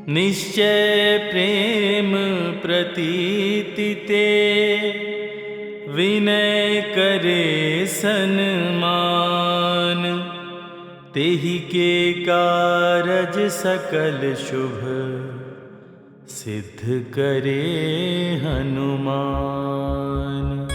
निश्चय प्रेम प्रतीति ते, विनय करे सन्मान। तेहि के कारज सकल शुभ, सिद्ध करे हनुमान।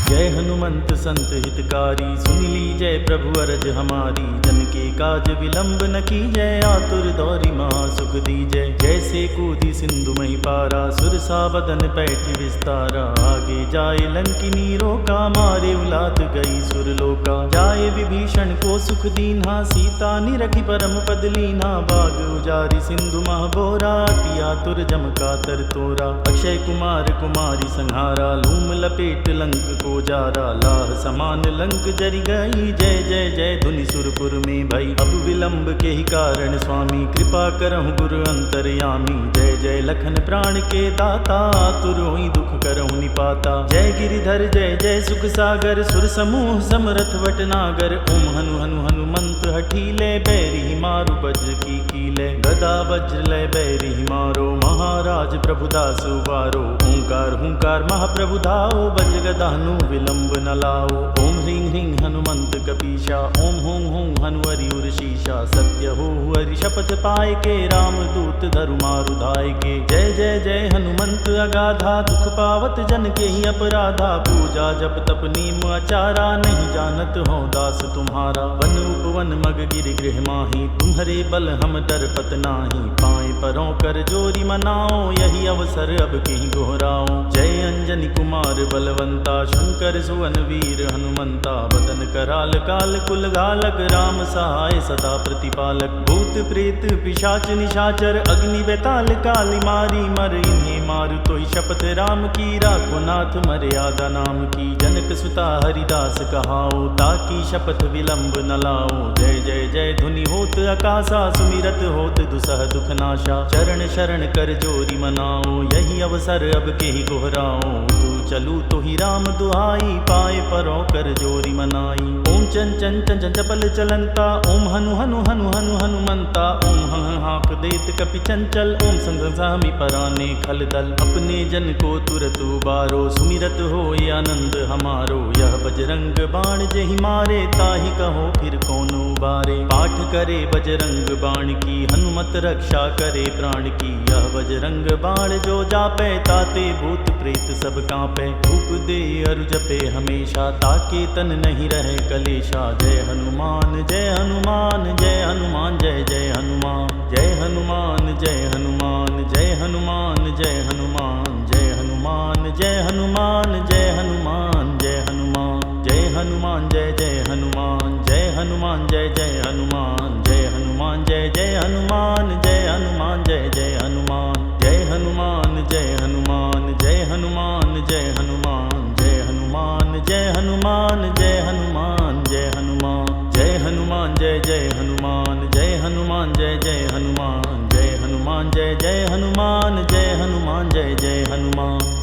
जय हनुमंत संत हितकारी, सुन लीजय प्रभु अरज हमारी। जन के काज विलंब न कीजय, आतुर दौरी महासुख दीजय। जैसे कूदी सिंधु मही पारा, सुरसा बदन पैठ विस्तारा। आगे जाए लंकिनी रोका, मारे उलात गई सुरलोका। जाए विभीषण को सुख दीन्हा, सीता निरखी परम पद लीन्हा। बाग उजारी सिंधु मह बोरा, अति आतुर जम कातर तोरा। अक्षय कुमार कुमारी संहारा, लूम लपेट लंक को जारा। लाह समान लंक जरि गई, जय जय जय धुनि सुरपुर में भई। अब विलंब के ही कारण स्वामी, कृपा करहु गुरु अंतरयामी। जय जय लखन प्राण के दाता, आतुर होई दुख करहु निपाता। जय गिरिधर जय जय सुख सागर, सुर समूह समरथ वटनागर। ओम हनु हनु हनुमंत हठीले, बैरी मारु वज्र की कीले। गदा वज्र लय बैरी मारो, महाराज प्रभुदास उबारो। ओंकार हुंकार महाप्रभु धाओ, वज्र गदा हनु विलंब न लाओ। ओम ह्रीं ह्रीं हनुमंत कपीशा, ओम हों हों हनुहरि उर्शीशा। सत्य हो हरि शपथ पाए के, राम दूत धरु मारु धाय के। जय जय जय हनुमंत अगाधा, दुख पावत जन के ही अपराधा। पूजा जप तप नीम आचारा, नहीं जानत हो दास तुम्हारा। वन उपवन मग गिर गृह माही, तुम्हारे बल हम डरपत नाही। पाए परों कर जोरी मनाओ, यही अवसर अब कहीं गोहराओ। जय अंजनी कुमार बलवंता, शंकर सुवन वीर हनुमंता। बदन कराल काल कुल घालक, राम सहाय सदा प्रतिपालक। भूत प्रेत पिशाच निशाचर, अग्नि बेताल काली मारी। मर इन्हें मारु तोहि शपथ राम की, राखो नाथ मर्यादा नाम की। जनक सुता हरिदास कहाओ, ताकी शपथ विलंब न लाओ। जय जय जय धुनि होत आकाशा, सुमिरत होत दुसह दुख नाशा। चरण शरण कर जोरी मनाओ, यही अवसर अब के ही गोहराओ। तू चलू तो ही राम दुहाई, पाए परों कर जोरी मनाई। ओम चन चन चन चपल चलंता, ओम हनु हनु हनु हनु हनुमंता। ओम हं हाक देत कपि चंचल, ओम संग सामी पराने खल दल। अपने जन को तुरत उबारो, सुमिरत हो आनंद हमारो। यह बजरंग बाण जेहि मारे, ताहि कहो फिर कौन उबारे। पाठ करे बजरंग बाण की, हनुमत रक्षा करे प्राण की। यह बजरंग बाण जो जापे, ताते भूत प्रेत सब कांपे। धूप दे अरु जपे हमेशा, ताके तन नहीं रहे कलेशा। जय हनुमान जय हनुमान जय हनुमान जय जय हनुमान। जय हनुमान जय हनुमान जय हनुमान जय हनुमान। जय हनुमान जय हनुमान जय हनुमान जय हनुमान। जय हनुमान जय जय हनुमान जय हनुमान जय जय हनुमान। जय हनुमान जय जय हनुमान जय हनुमान जय जय हनुमान। जय हनुमान जय हनुमान जय हनुमान जय हनुमान। जय हनुमान जय हनुमान जय हनुमान जय हनुमान। जय हनुमान जय जय हनुमान जय हनुमान जय जय हनुमान। जय हनुमान जय जय हनुमान जय हनुमान जय जय हनुमान।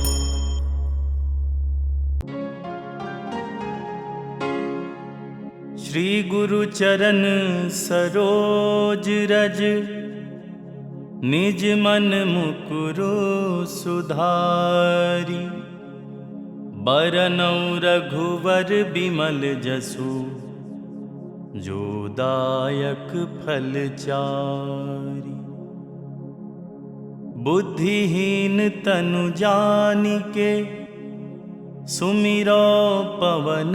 श्री गुरु चरण सरोज रज, निज मन मुकुरु सुधारी। बरनउँ रघुवर बिमल जसु, जो दायक फल चारि। बुद्धिहीन तनु जानिके, सुमिरो पवन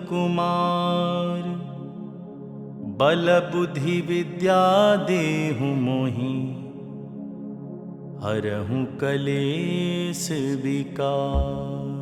कुमार। बल बुद्धि विद्या देहु मोहि, हरहु कलेश विकार।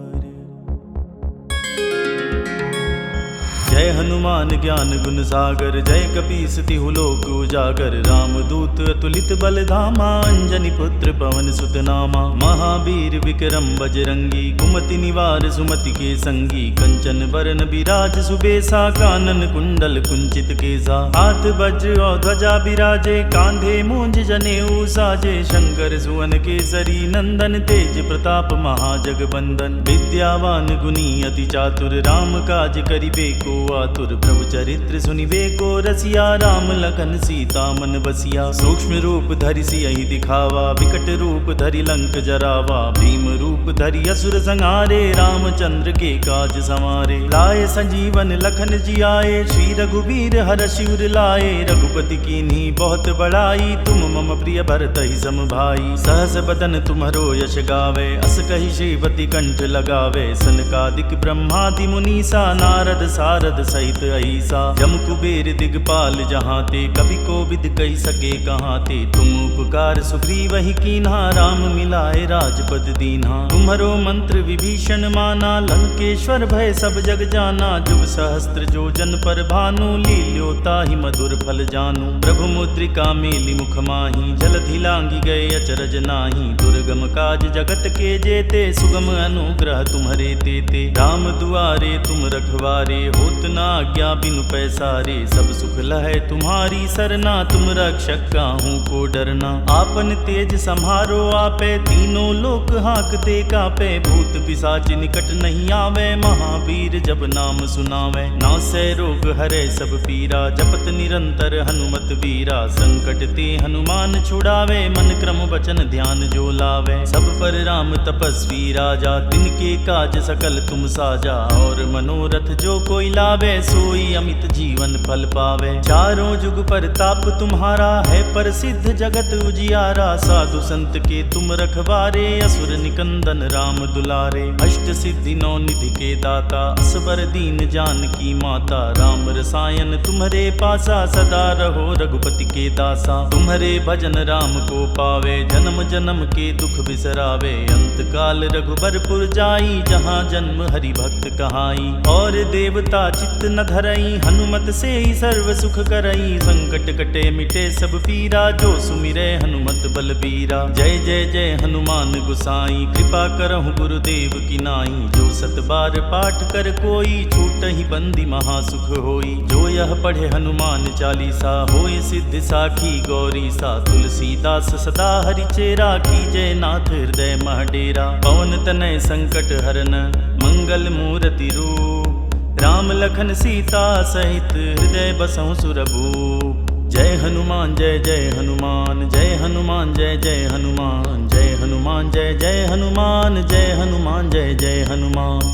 जय हनुमान ज्ञान गुण सागर, जय कपीस तिहु लोक उजागर। रामदूत अतुलित बल धामा, अंजनी पुत्र पवन सुत नामा। महावीर विक्रम बजरंगी, कुमति निवार सुमति के संगी। कंचन बरन बिराज सुबेसा, कानन कुंडल कुंचित केसा। हाथ वज्र और ध्वजा बिराजे, कांधे मूंज जनेऊ साजे। शंकर सुवन केसरी नंदन, तेज प्रताप महाजगबंदन। विद्यावान गुणी अति चातुर, राम काज करिबे को आतुर प्रभु चरित्र सुनिबे को रसिया। राम लखन सीता मन बसिया, सूक्ष्म रूप धरि सियहि दिखावा, विकट रूप धरि लंक जरावा। भीम रूप धरि असुर संहारे, रामचंद्र के काज संवारे। लाए संजीवन लखन जियाए, श्री रघुवीर हरषि उर लाए। रघुपति कीन्ही बहुत बड़ाई, तुम मम प्रिय भरतहि सम भाई। सहस बदन तुम्हरो यश गावे, अस कहि श्रीपति कंठ लगावे। सनकादिक ब्रह्मादि मुनीसा, नारद सारद सहित अहिसा। जम कुबेर दिगपाल जहाँ ते, कवि कोविद कहि सके कहाँ ते। तुम उपकार सुग्रीव ही कीन्हा, राम मिलाए राजपद दीन्हा। तुम्हरो मंत्र विभीषण माना, लंकेश्वर भय सब जग जाना। जुग सहस्त्र जो जन पर भानु, लील्योता ही मधुर फल जानू। प्रभु मुद्रिका मेलि मुख माही, जलधि लांघि गए अचरज नाही। दुर्गम काज जगत के जेते, सुगम अनुग्रह तुम्हरे तेते। राम दुआरे तुम रखवारे, होत न आज्ञा बिनु पैसारे। सब सुख लहै तुम्हारी सरना, तुम रक्षक काहू को डरना। आपन तेज सम्हारो आपे, तीनों लोक हांकते कापे। भूत पिशाच निकट नहीं आवे, महावीर जब नाम सुनावे। नासै रोग हरै सब पीरा, जपत निरंतर हनुमत वीरा। संकट ते हनुमान छुड़ावे, मन क्रम वचन ध्यान जो लावे। सब पर राम तपस्वी राजा, तिनके काज सकल तुम साजा। और मनोरथ जो कोई लावे, सोई अमित जीवन फल पावे। चारों जुग परताप तुम्हारा, है प्रसिद्ध जगत उजियारा। साधु संत के तुम रखवारे, असुर निकंदन राम दुलारे। अष्ट सिद्धि नौ निधि के दाता, असबर दीन जानकी माता। राम रसायन तुम्हरे पासा, सदा रहो रघुपति के दासा। तुम्हरे भजन राम को पावे, जन्म जन्म के दुख बिसरावे। अंत काल रघुबरपुर जाई, जहाँ जन्म हरि भक्त कहाई। और देवता चित्त न धरई, हनुमत से ही सर्व सुख करई। संकट कटे मिटे सब पीरा, जो सुमिरै हनुमत बलबीरा। जय जय जय हनुमान गुसाई, कृपा करहु गुरुदेव की नाई। जो सत बार पाठ कर कोई, छूटहि बंदी महासुख होई। जो यह पढ़े हनुमान चालीसा, होय सिद्धि साखी गौरी सा। तुलसीदास सदा हरि चेरा, कीजय नाथ हृदय मह डेरा। पवन तनय संकट हरन, मंगल मूर्ति रूप। राम लखन सीता सहित, हृदय बसहु सुरभूप। जय हनुमान जय जय हनुमान, जय हनुमान जय जय हनुमान। जय हनुमान जय जय हनुमान, जय हनुमान जय जय हनुमान।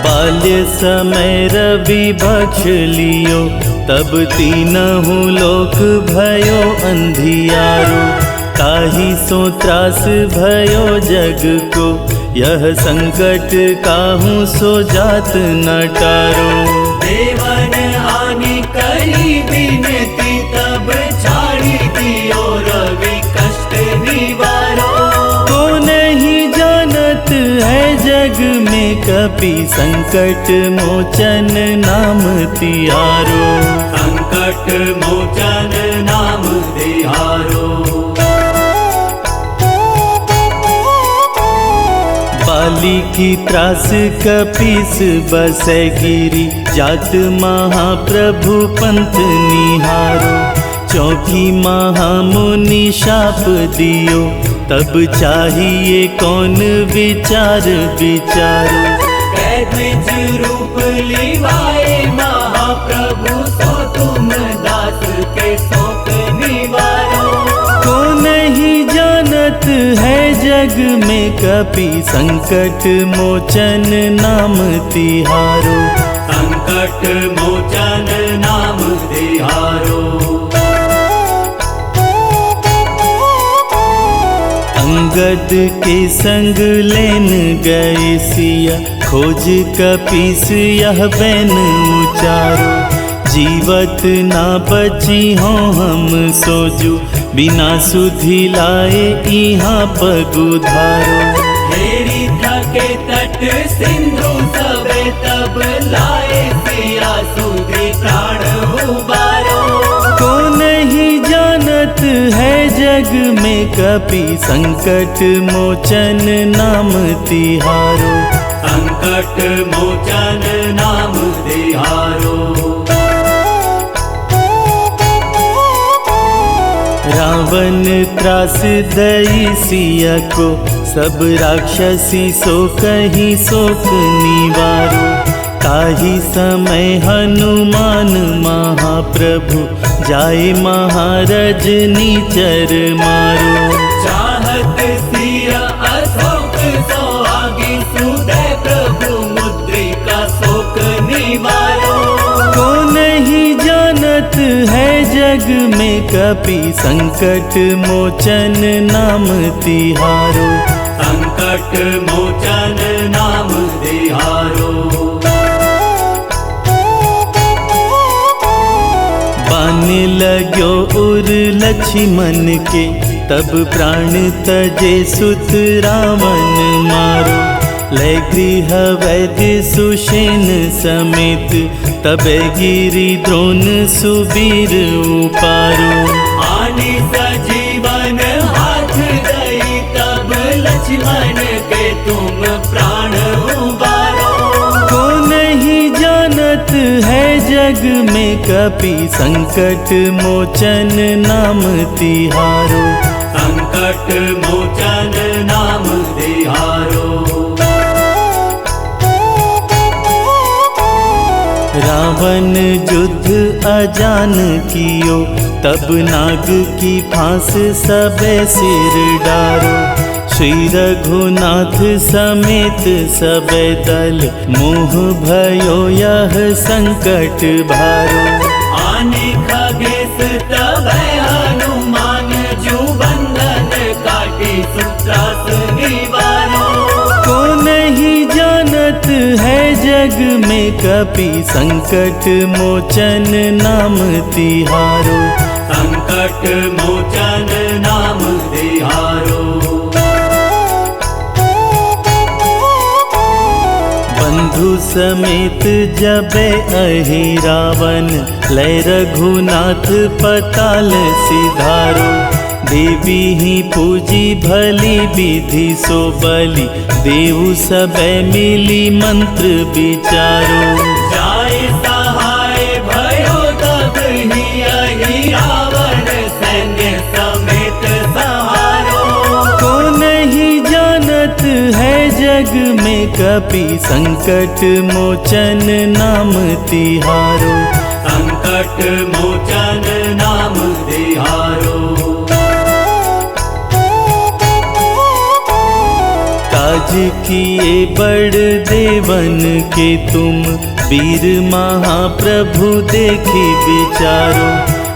बाल्य समय रवि भक्ष लियो, तब तीनहु लोक भयो अंधियारो। ताहि सो त्रास भयो जग को, यह संकट काहू सो जात न टारो। देवन आनि करी बिनती, तब छाड़ी दियो रवि कष्ट निवारो। को नहीं जानत है जग में, कपि संकट मोचन नाम तिहारो। संकट मोचन नाम तिहारो। बाली की त्रास कपीस बसै गिरी, जात महाप्रभु पंथ निहारो। चौकी महामुनि शाप दियो, तब चाहिए कौन विचार विचारो। द्विज रूप लिवाए महाप्रभु, सो तुम दास के शोक निवारो। को नहीं जानत है जग में, कपि संकट मोचन नाम तिहारो। संकट मोचन नाम तिहारो। अंगद के संग लेन गए सिया, खोज कपीस यह बैन उचारो। जीवत ना बची हो हम सोजू, बिना सुधि लाए यहाँ पगुधारो। हेरी थके तट सिंधु सबे, तब लाए सिया सुधि प्राण उबारो। को नहीं जानत है जग में, कपि संकट मोचन नाम तिहारो। संकट मोचन नाम तिहारो। रावण त्रास दई सिया को, सब राक्षसी सो कहीं शोक निवारो। ताही समय हनुमान महाप्रभु, जाए महाराज नीचर मारो। चाहत सिया अशोक सोहागी, सुदय प्रभु मुद्रिका शोक निवारो। को नहीं जानत है जग में कपि, संकट मोचन नाम तिहारो। संकट मोचन नाम तिहारो। बान लाग्यो उर लक्ष्मण के, तब प्राण तजे सुत रावण मारो। लय गृह वैद्य सुषेण समेत, तबे गिरि द्रोण सुबीर उपारो। आनि सजीवन हाथ दई, तब लक्ष्मण के तुम प्राण उबारो। को नहीं जानत है जग में कपि, संकट मोचन नाम तिहारो। संकट मोचन नाम तिहारो। रावण युद्ध अजान कियो, तब नाग की फांस सबे सिर डारो। श्री रघुनाथ समेत सबे दल, मोह भयो यह संकट भारो। आनि खगेश तबै हनुमान, जो बंधन काटी सुत्रास निवारो। को नहीं जानत है जग में कपि, संकट मोचन नाम तिहारो। संकट मोचन नाम तिहारो। बंधु समेत जबे अहि रावण, लय रघुनाथ पताल सिधारो। देवी ही पूजी भली विधि सो बलि, देवु सबे मिली मंत्र विचारो। जाय सहाय भयो तब ही अहि रावण, सैन्य समेत सहारो। को नहीं जानत है जग में कपि, संकट मोचन नाम तिहारो। संकट मोचन नाम तिहारो। काज किए बड़ देवन के तुम, वीर महाप्रभु देखी विचारो।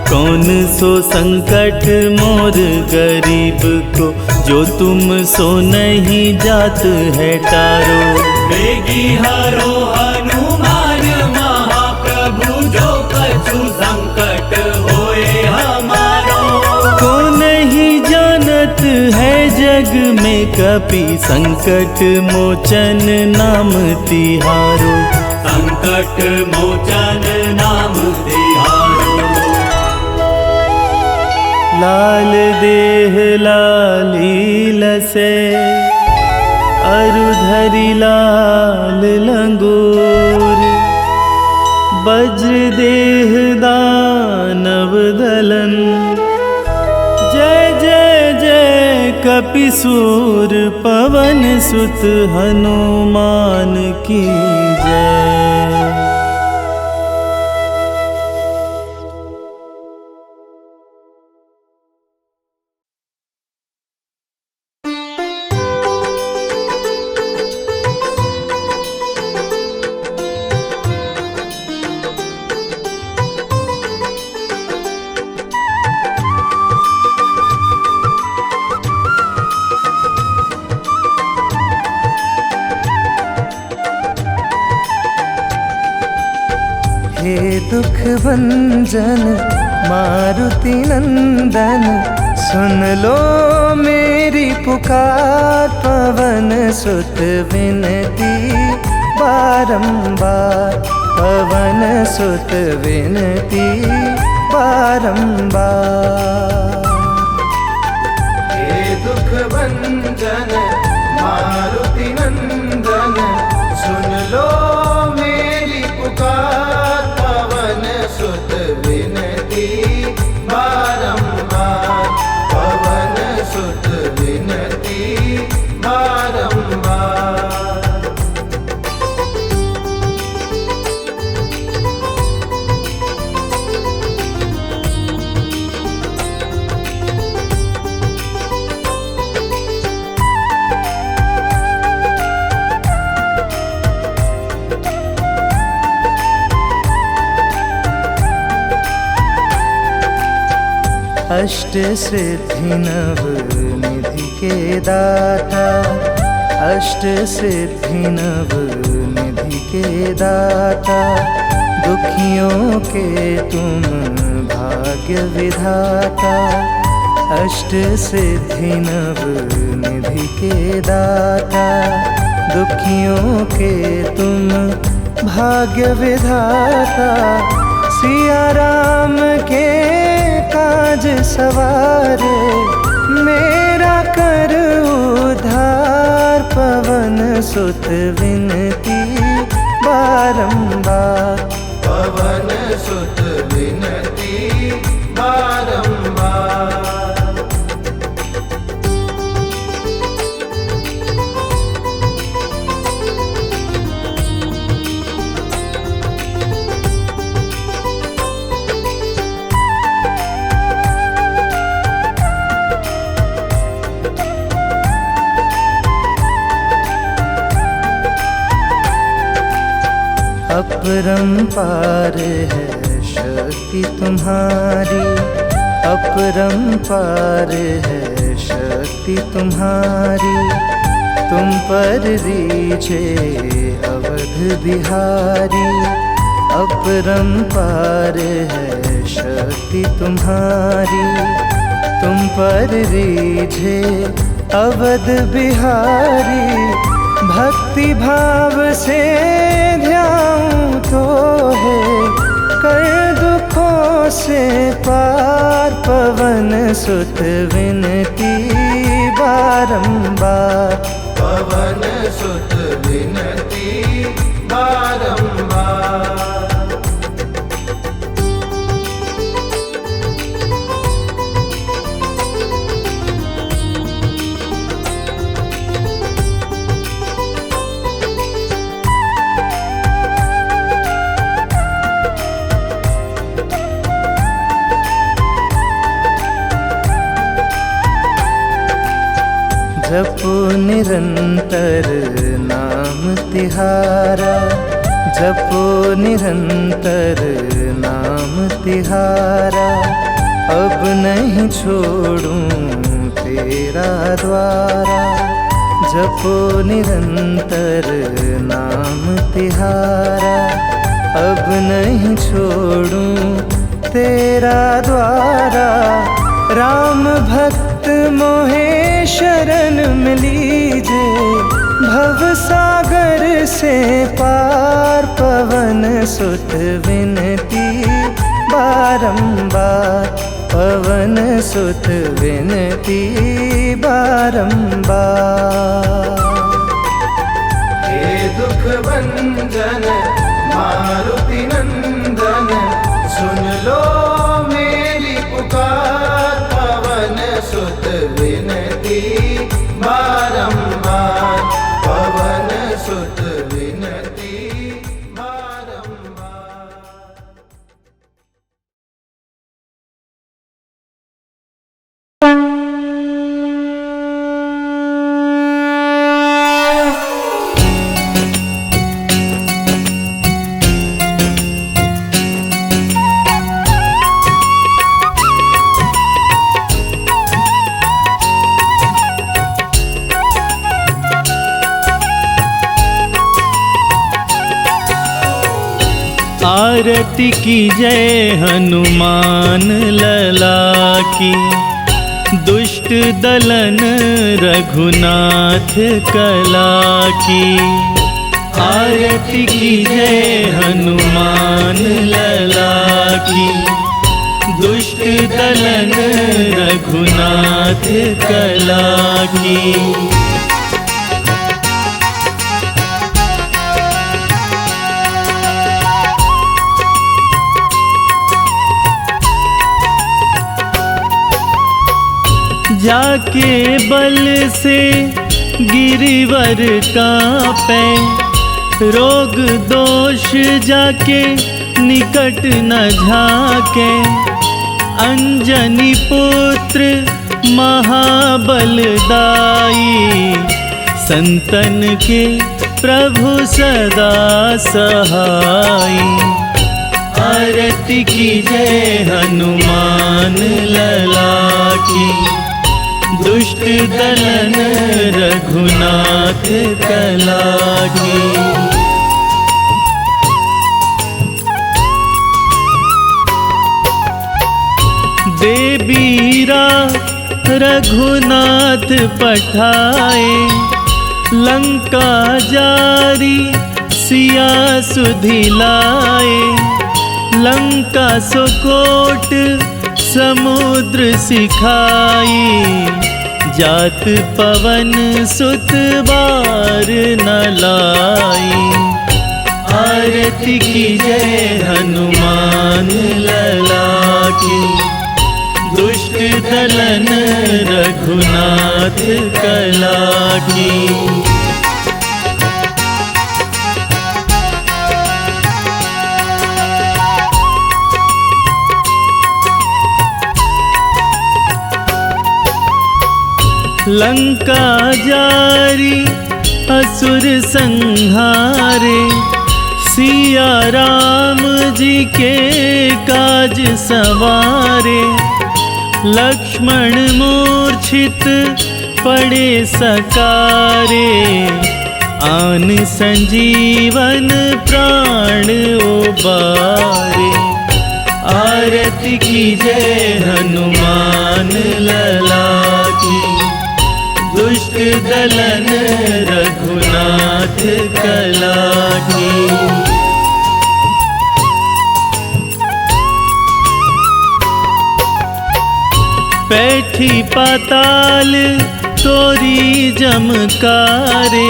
कौन सो संकट मोर गरीब को, जो तुम सो नहीं जात है टारो। बेगी हरो हनुमान महाप्रभु, जो कछु संकट होए हमारो। को नहीं जानत है जग में कपि, संकट मोचन नाम तिहारो। संकट मोचन नाम तिहारो। लाल देह लाली लसे, अरु धरि लाल लंगूर। वज्र देह दानव दलन, जय जय जय कपिसूर। पवन सुत हनुमान की जय। हे दुख भंजन मारुति नंदन, सुन लो मेरी पुकार। पवन सुत विनती बारंबार, पवन सुत विनती बारंबार। हे दुख भंजन मारुति नंदन, सुन अष्ट सिद्धि नव निधि के दाता, अष्ट सिद्धि नव निधि के दाता, दुखियों के तुम भाग्य विधाता। अष्ट सिद्धि नव निधि के दाता, दुखियों के तुम भाग्य विधाता। सिया राम के काज सवारे, मेरा कर उद्धार। पवन सुत विनती बारंबार, पवन सुत विनती बारंबार। अपरंपार है शक्ति तुम्हारी, अपरंपार है शक्ति तुम्हारी। तुम पर रीझे अवध बिहारी, अपरंपार है शक्ति तुम्हारी। तुम पर रीझे अवध बिहारी, भक्ति भाव से ध्याऊं तो है कर दुखों से पार। पवन सुत विनती बारंबार, पवन सुत विनती बारंबार। जपो निरंतर नाम तिहारा, जपो निरंतर नाम तिहारा। अब नहीं छोड़ूं तेरा द्वारा, जपो निरंतर नाम तिहारा। अब नहीं छोड़ूं तेरा द्वारा। राम भक्त मोहे शरण मिलीजे, भव सागर से पार। पवन सुत विनती बारंबार, पवन सुत विनती बारंबार। हे दुख भंजन मारुति नंदन, सुन लो मेरी पुकार। पवन सुत विनती बारंबार, पवन सुत विनती बारंबार। आरती की जय हनुमान लला की, दुष्ट दलन रघुनाथ कला की। आरती की जय हनुमान लला की, दुष्ट दलन रघुनाथ कला की। जाके बल से गिरिवर कांपे, रोग दोष जाके निकट न झाके। अंजनी पुत्र महाबलदाई, संतन के प्रभु सदा सहाई। आरती कीजय हनुमान लला की, दुष्ट दलन रघुनाथ कला की। दे बीरा रघुनाथ पठाए, लंका जारी सिया सुधिलाए। लंका सुकोट समुद्र सिखाई, जात पवन सुत बार न लाई। आरती कीजय हनुमान लला की, दुष्ट दलन रघुनाथ कला की। लंका जारी असुर संहारे, सिया राम जी के काज सवारे। लक्ष्मण मूर्छित पड़े सकारे, आन संजीवन प्राण उबारे। आरती कीजय हनुमान लला की, दुष्ट दलन रघुनाथ कला की। बैठी पाताल तोरी जमकारे,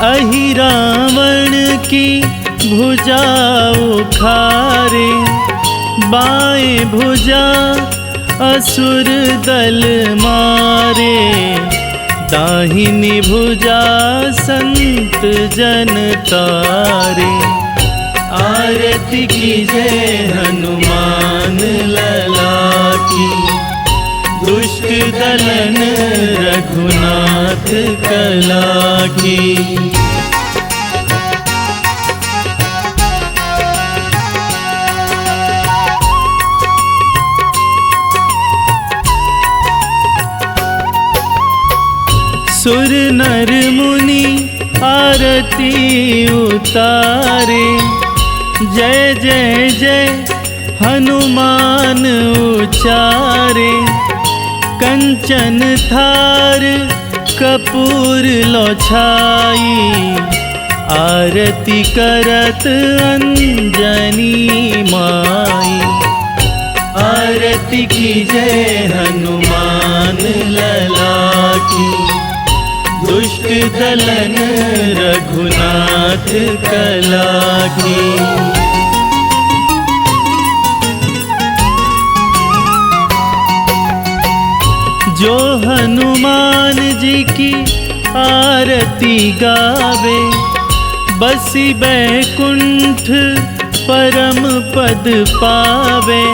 अहि रावण की भुजा उखारे। बाएं भुजा असुर दल मारे, दाहिनी भुजा संत जन तारे। आरती कीजय हनुमान लला की, दुष्ट दलन रघुनाथ कला की। सुर नर मुनि आरती उतारे, जय जय जय हनुमान उचारे। कंचन थार कपूर लो छाई, आरती करत अंजनी माई। आरती कीजय हनुमान लला की, दुष्ट दलन रघुनाथ कला की। जो हनुमान जी की आरती गावे, बसी बैकुंठ परम पद पावे।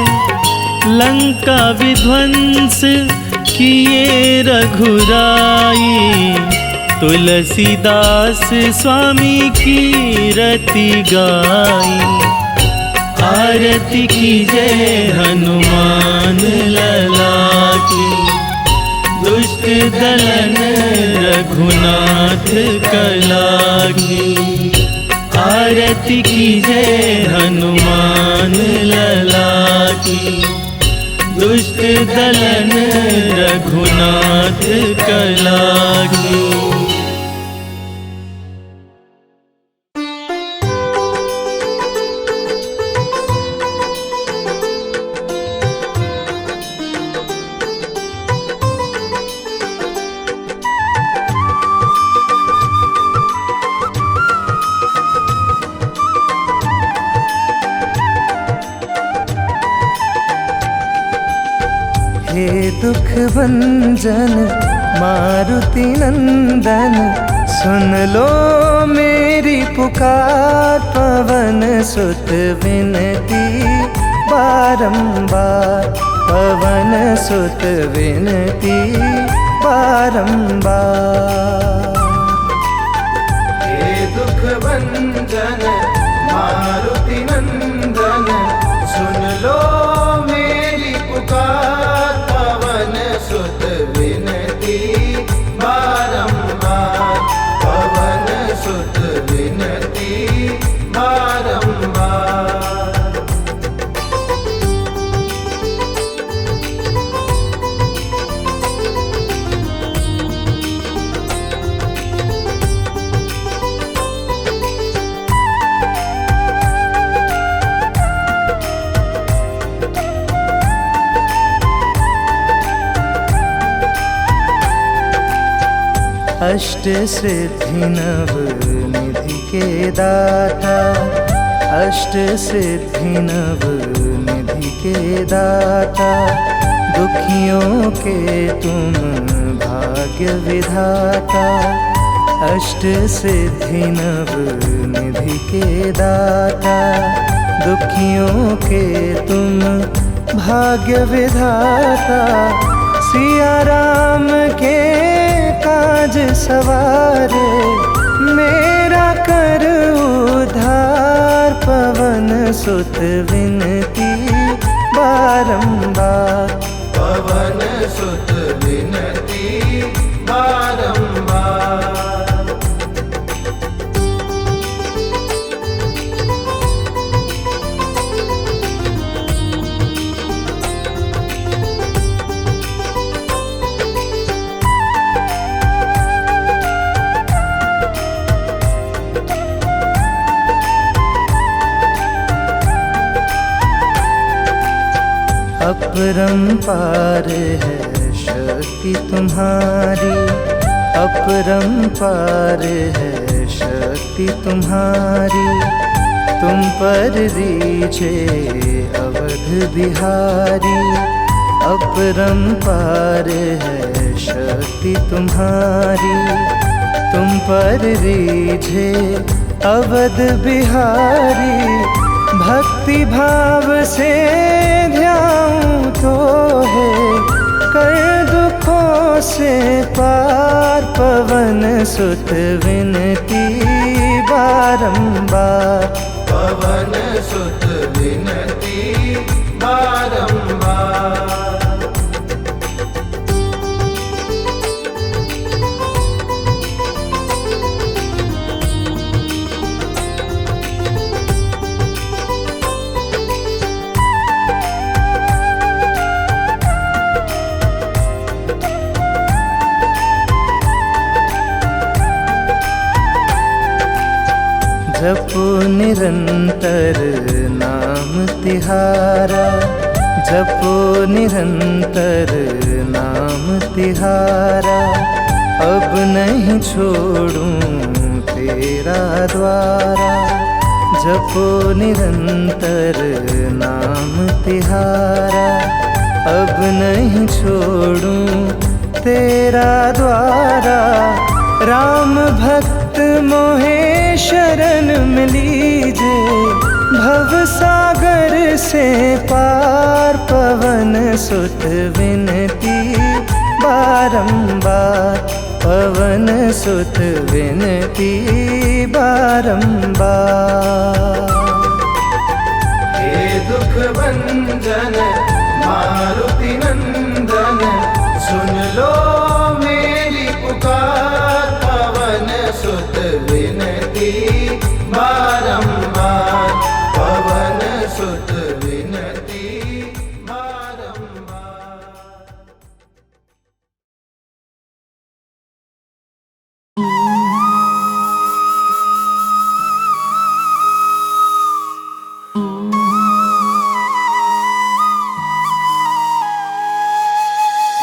लंका विध्वंस किए रघुराई, तुलसीदास स्वामी की रति गाई। आरती कीजय हनुमान लला की, दुष्ट दलन रघुनाथ कला की। आरती कीजय हनुमान लला की, दुष्ट दलन रघुनाथ कला की। हे दुख भंजन मारुति नंदन, सुन लो मेरी पुकार। पवन सुत विनती बारंबार, पवन सुत विनती बारंबार। हे दुख भंजन मारुति नंदन, अष्ट सिद्धि नव निधि के दाता, अष्ट सिद्धि नव निधि के दाता, दुखियों के तुम भाग्य विधाता। अष्ट सिद्धि नव निधि के दाता, दुखियों के तुम भाग्य विधाता। सिया राम के काज सवारे, मेरा कर उद्धार। पवन सुत विनती बारंबार, पवन सुत विनती बारंबार। अपरंपार है शक्ति तुम्हारी, अपरंपार है शक्ति तुम्हारी। तुम पर रीझे अवध बिहारी, अपरंपार है शक्ति तुम्हारी। तुम पर रीझे अवध बिहारी। भक्ति भाव से ध्याऊं तो है, कर दुखों से पार। पवन सुत विनती बारंबार, पवन सुत विनती बारंबार। जपो निरंतर नाम तिहारा, जपो निरंतर नाम तिहारा। अब नहीं छोड़ूं तेरा द्वारा, जपो निरंतर नाम तिहारा। अब नहीं छोड़ूं तेरा द्वारा। राम भक्त मोहे शरण मिलीजे, भव सागर से पार। पवन सुत विनती बारंबार, पवन सुत विनती बारंबार। हे दुख भंजन मारुति नंदन, सुन लो मेरी पुकार। पवन सुत विनती बारंबार, पवन सुत विनती बारंबार।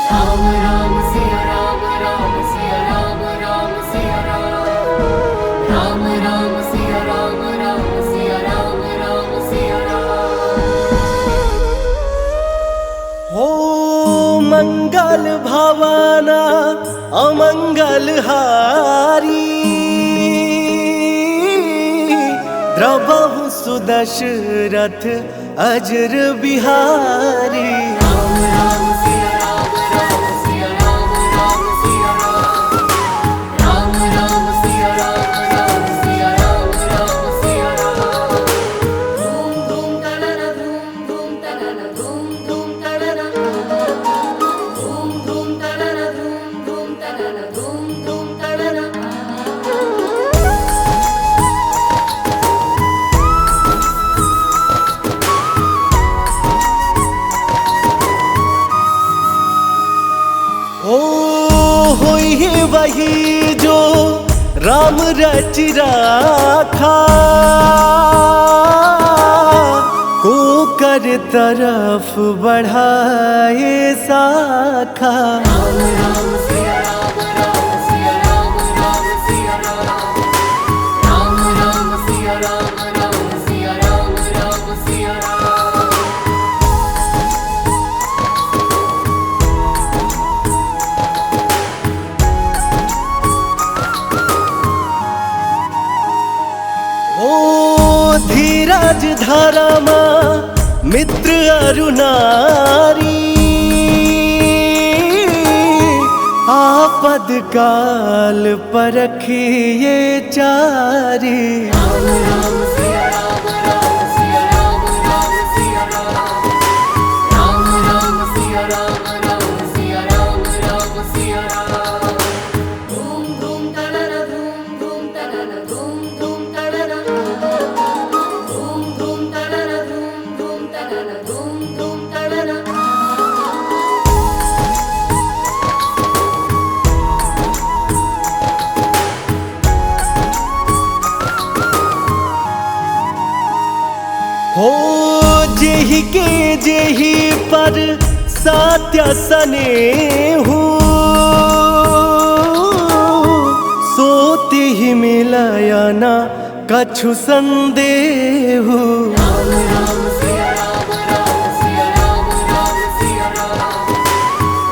राम राम सिया राम, राम सिया राम, राम सिया राम। राम राम सिया राम, राम सिया राम, राम सिया राम। हो मंगल भवाना अमंगल हारी, द्रवहु सुदशरथ अजर बिहारी। राम राम सिया राम, राम सिया राम, राम सिया राम। राम राम सिया राम, राम सिया राम, राम सिया राम। धूम धूम तनना, धूम धूम तनना, धूम धूम तनना। धूम धूम तनना, धूम धूम तनना, धूम धूम तनना। ओ होई है वही जो राम रच राखा, को कर तरफ बढ़ाए शाखा। राम राम सिया राम, राम सिया राम, धारा माँ मित्र अरुनारी आपद काल परखिए चारी। राम राम सिया राम राम सिया राम राम सिया राम राम राम सिया राम राम सिया राम राम सिया राम। धूम धूम तनना धूम धूम तनना धूम धूम तनना धूम धूम तनना धूम धूम तनना धूम धूम तनना। हो जेहि के जेहि पर सात्य स्नेहु सोते ही मिलयना कछु संदेहु। राम राम सिया राम राम सिया राम राम सिया राम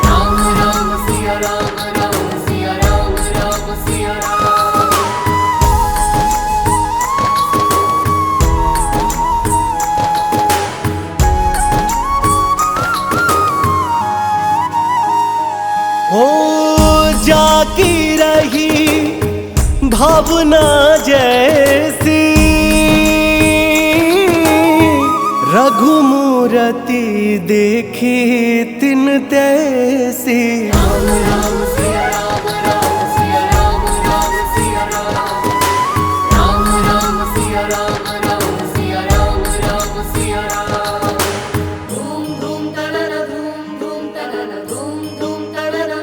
राम राम सिया राम राम सिया राम राम सिया राम। हो जाकी रही भावना जैसी रघुमूरति देखी तिन तैसी। राम राम सिया राम राम सिया राम राम सिया राम राम राम सिया राम राम सिया राम राम सिया राम। धूम धूम तनना धूम धूम तनना धूम धूम तनना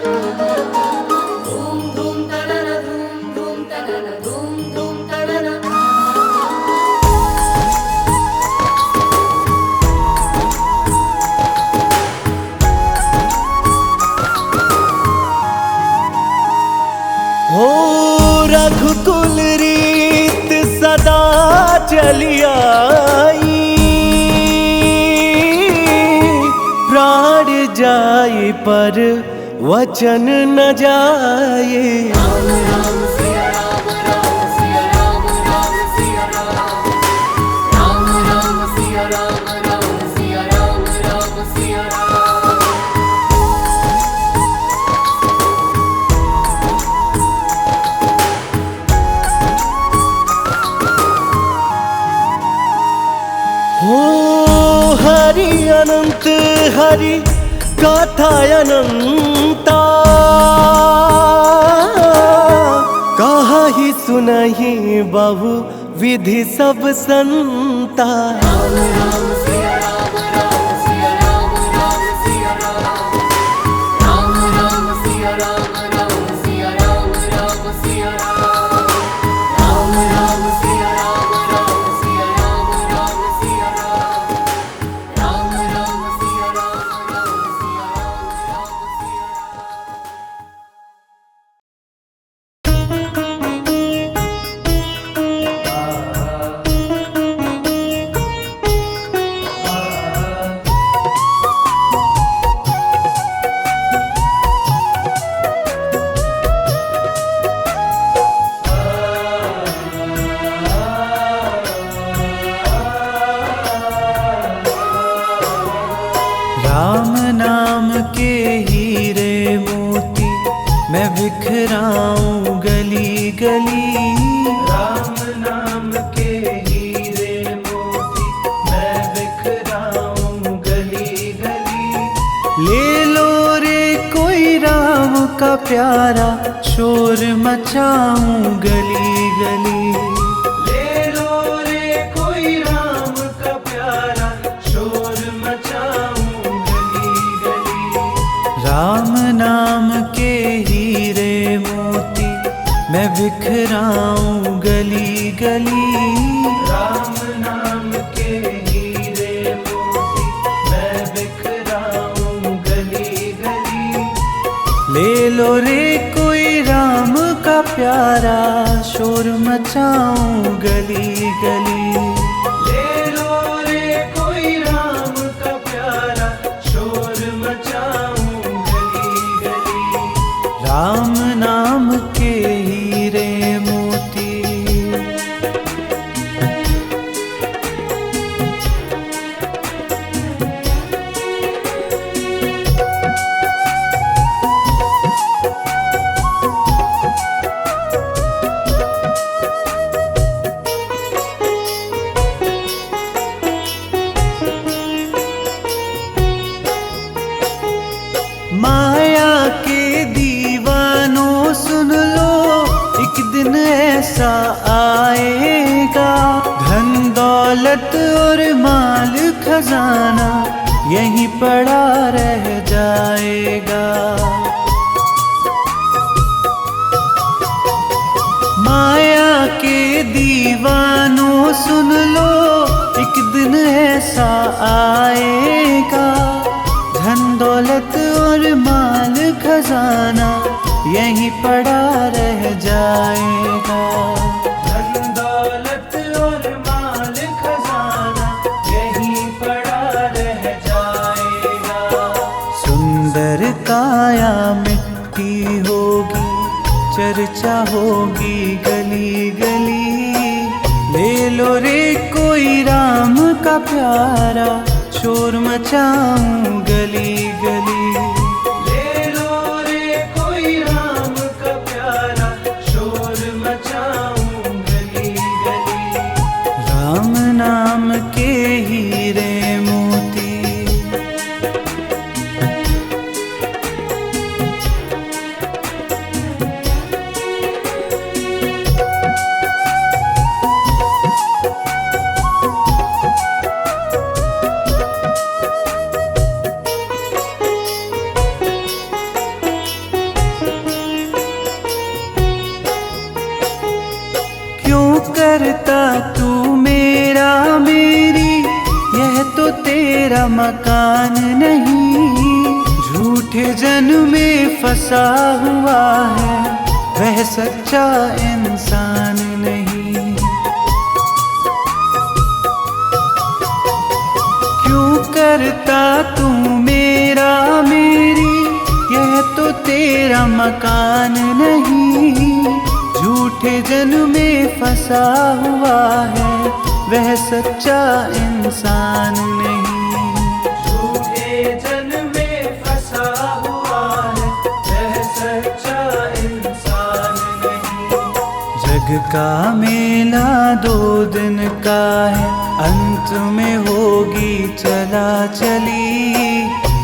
धूम धूम तनना धूम धूम तनना धूम धूम तनना। हो रघुकुल रीत सदा चली आई प्राण जाए पर वचन न जाए। राम राम सिया राम राम सिया राम राम सिया राम राम राम सिया राम राम सिया राम राम सिया राम। हो हरि अनंत हरि गाथा अनंता कहा ही सुनहि बहु विधि सब संता। राम राम सिया राम राम सिया राम राम सिया राम राम राम सिया राम राम सिया राम राम सिया राम। राम राम सिया राम राम सिया राम राम सिया राम राम राम सिया राम राम सिया राम राम सिया राम। राम नाम के हीरे मोती मैं बिखराऊं गली गली। राम नाम के हीरे मोती मैं बिखराऊं गली गली। ले लो रे कोई राम का प्यारा शोर मचाऊं गली गली। ले लो रे कोई राम का प्यारा शोर मचाऊं गली गली। राम नाम के हीरे मोती मैं बिखराऊं गली गली। राम नाम के हीरे मोती मैं बिखराऊं गली गली। ले लो रे कोई राम का प्यारा शोर मचाऊं गली गली। ले लो रे कोई राम का प्यारा शोर मचाऊं गली गली। राम नाम के हीरे मोती। दिन ऐसा आएगा, धन दौलत और माल खजाना यहीं पड़ा रह जाएगा। माया के दीवानों सुन लो, एक दिन ऐसा आएगा, धन दौलत और माल खजाना यहीं पड़ा रह जाएगा। धन दौलत और माल खजाना यहीं पड़ा रह जाएगा। सुंदर काया मिट्टी होगी, चर्चा होगी गली गली, ले लो रे कोई राम का प्यारा, शोर मचाऊं गली गली। ले लो रे कोई राम का प्यारा, शोर मचाऊं गली गली। राम नाम के हीरे मोती, करता तू मेरा मेरी, यह तो तेरा मकान नहीं। झूठे जन में फंसा हुआ है, वह सच्चा इंसान नहीं। क्यों करता तू मेरा मेरी, यह तो तेरा मकान नहीं। झूठे जन में फंसा हुआ है, वह सच्चा इंसान नहीं। झूठे जन में फंसा हुआ है, वह सच्चा इंसान नहीं। जग का मेला 2 दिन का है, अंत में होगी चला चली।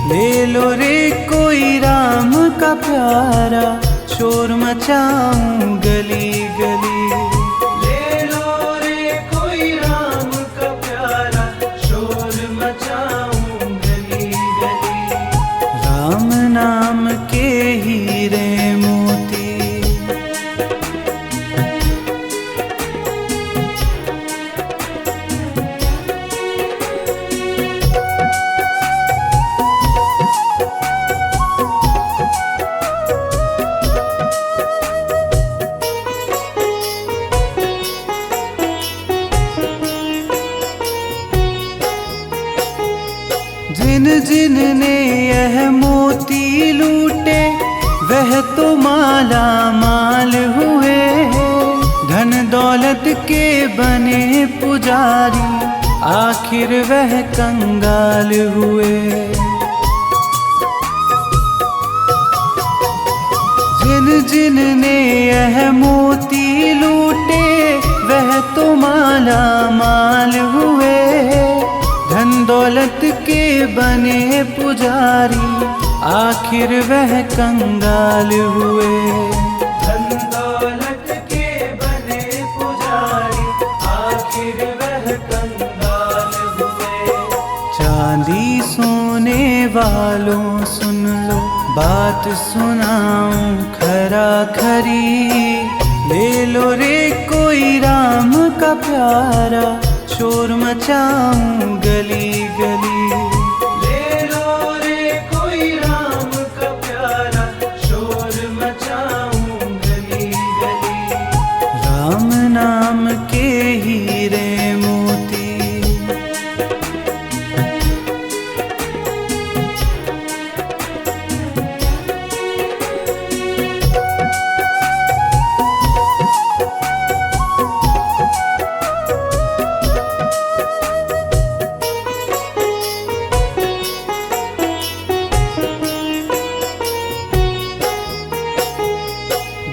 ले लो रे कोई राम का प्यारा, शोर मचाऊं गली गली। ले लो रे कोई राम का प्यारा, शोर मचाऊं गली गली। राम नाम के हीरे मोती, जिन जिन ने यह मोती लूटे, वह तो माला माल हुए। धन दौलत के बने पुजारी, आखिर वह कंगाल हुए। जिन जिन ने यह मोती लूटे, वह तो माला माल हुए। धन दौलत के बने पुजारी, आखिर वह कंगाल हुए। धन दौलत के बने पुजारी, आखिर वह कंगाल हुए। चांदी सोने वालों सुन लो, बात सुनाऊं खरा खरी। ले लो रे कोई राम का प्यारा, शोर मचाऊं गली गली। ले लो रे कोई राम का प्यारा, शोर मचाऊं गली गली। राम नाम के हीरे मोती,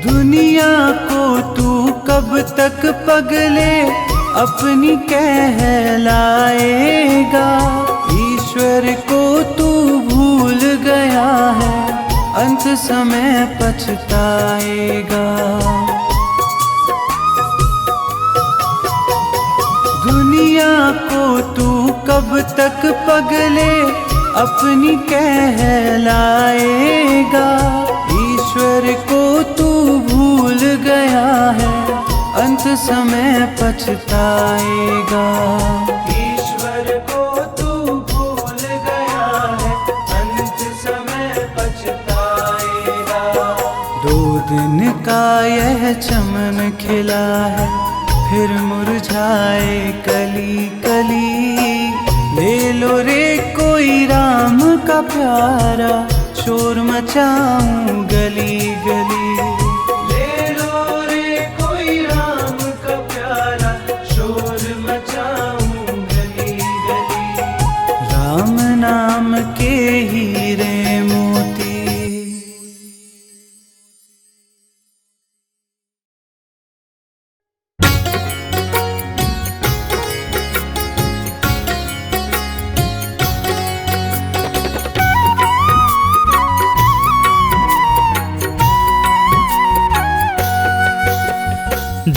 दुनिया को तू कब तक पगले अपनी कहलाएगा। ईश्वर को तू भूल गया है, अंत समय पछताएगा। दुनिया को तू कब तक पगले अपनी कहलाएगा। ईश्वर को तू भूल गया है, अंत समय पछताएगा। ईश्वर को तू भूल गया है, अंत समय पछताएगा। 2 दिन का यह चमन खिला है, फिर मुरझाए कली कली। ले लो रे कोई राम का प्यारा, शोर मचाऊं गली गली। ले लो रे कोई राम का प्यारा, शोर मचाऊं गली गली। राम नाम के हीरे मोती।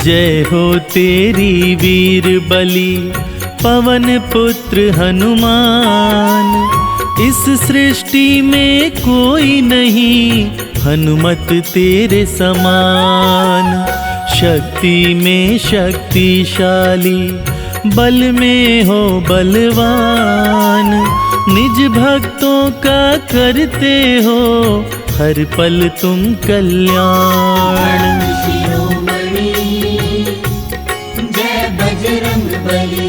जय हो तेरी वीर बलि पवन पुत्र हनुमान। इस सृष्टि में कोई नहीं हनुमत तेरे समान। शक्ति में शक्तिशाली, बल में हो बलवान। निज भक्तों का करते हो हर पल तुम कल्याण। बजरंग बली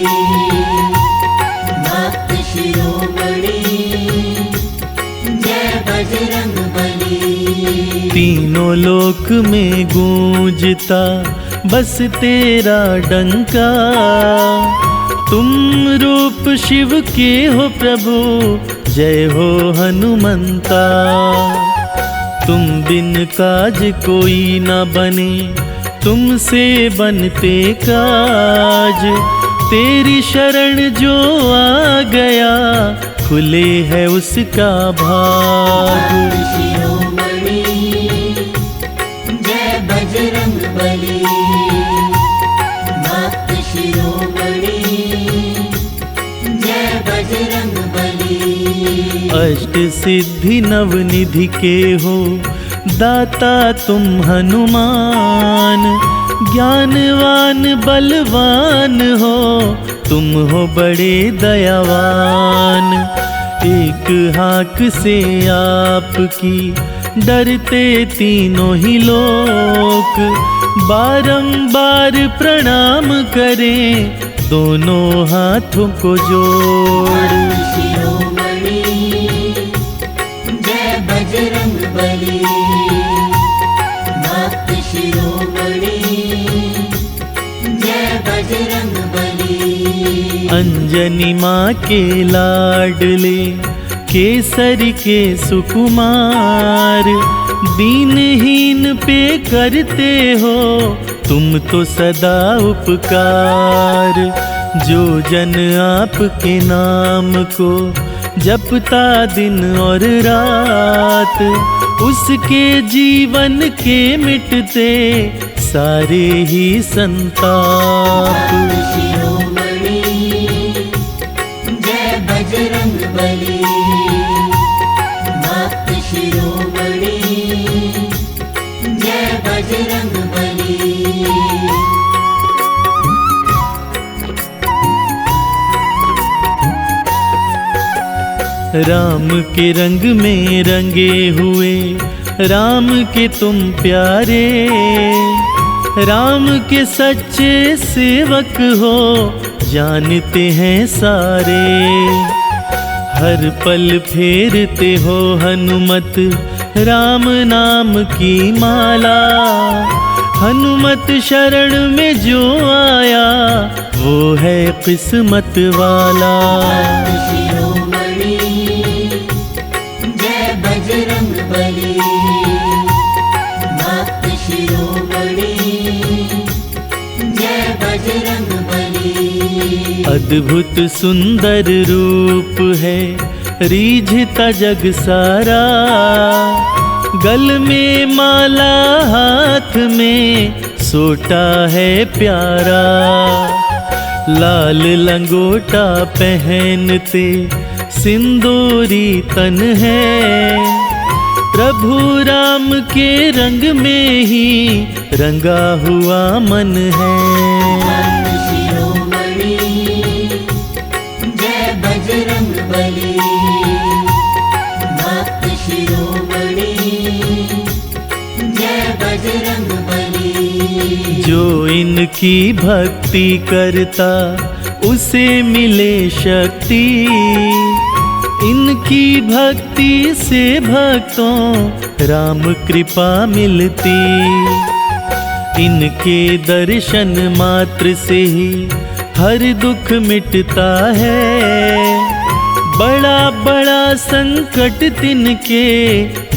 भक्त शिरोमणि, जय बजरंग बली। तीनों लोक में गूंजता बस तेरा डंका। तुम रूप शिव के हो प्रभु, जय हो हनुमंता। तुम बिन काज कोई न बने, तुमसे बनते काज। तेरी शरण जो आ गया, खुले है उसका भाग। शिरोमणि जय बजरंग बली, भक्त शिरोमणि जय बजरंग बली। अष्ट सिद्धि नवनिधि के हो दाता तुम हनुमान। ज्ञानवान बलवान हो, तुम हो बड़े दयावान। एक हाक से आपकी डरते तीनों ही लोक। बारंबार प्रणाम करें दोनों हाथों को जोड़। शिरोमणि जय बजरंग बली, भक्त शिरोमणि जय बजरंग बली। अंजनी माँ के लाडले, केसरी के सुकुमार। दीनहीन पे करते हो तुम तो सदा उपकार। जो जन आपके नाम को जपता दिन और रात, उसके जीवन के मिटते सारे ही संताप। शिरोमणि जय बजरंग बली, भक्त शिरोमणि जय बजरंग बली। राम के रंग में रंगे हुए, राम के तुम प्यारे। राम के सच्चे सेवक हो, जानते हैं सारे। हर पल फेरते हो हनुमत राम नाम की माला। हनुमत शरण में जो आया, वो है किस्मत वाला। शिरोमणि जय बजरंग बली, भक्त शिरोमणि जय बजरंग बली। अद्भुत सुंदर रूप है, रीझता जग सारा। गल में माला, हाथ में सोटा है प्यारा। लाल लंगोटा पहनते सिंदूरी तन है, प्रभु राम के रंग में ही रंगा हुआ मन है। शिरोमणि जय बजरंग बली, भक्त शिरोमणि जय बजरंग बली। जो इनकी भक्ति करता उसे मिले शक्ति, इनकी भक्ति से भक्तों राम कृपा मिलती। इनके दर्शन मात्र से ही हर दुख मिटता है, बड़ा बड़ा संकट तिनके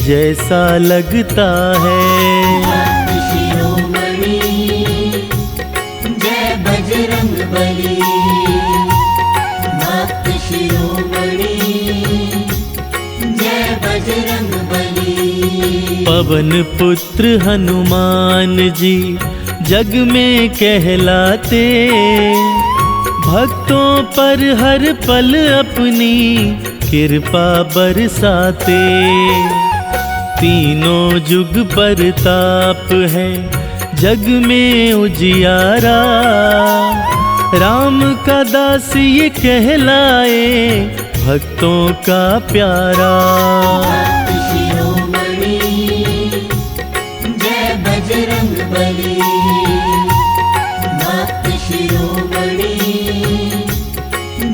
जैसा लगता है। शिरोमणि जय बजरंग बली, भक्त शिरोमणि जय बजरंग बली। पवन पुत्र हनुमान जी जग में कहलाते, भक्तों पर हर पल अपनी कृपा बरसाते। तीनों जुग परताप है जग में उजियारा, राम का दास ये कहलाए भक्तों का प्यारा। शिरोमणि जय बजरंग बली, भक्त शिरोमणि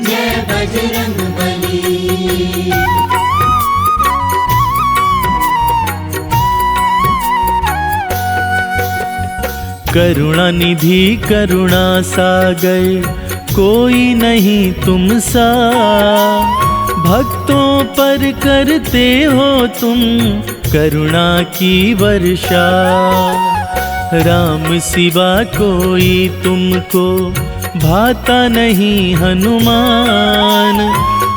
जय बजरंग बली। करुणा निधि करुणा सागर कोई नहीं तुम सा, भक्तों पर करते हो तुम करुणा की वर्षा। राम सिवा कोई तुमको भाता नहीं हनुमान,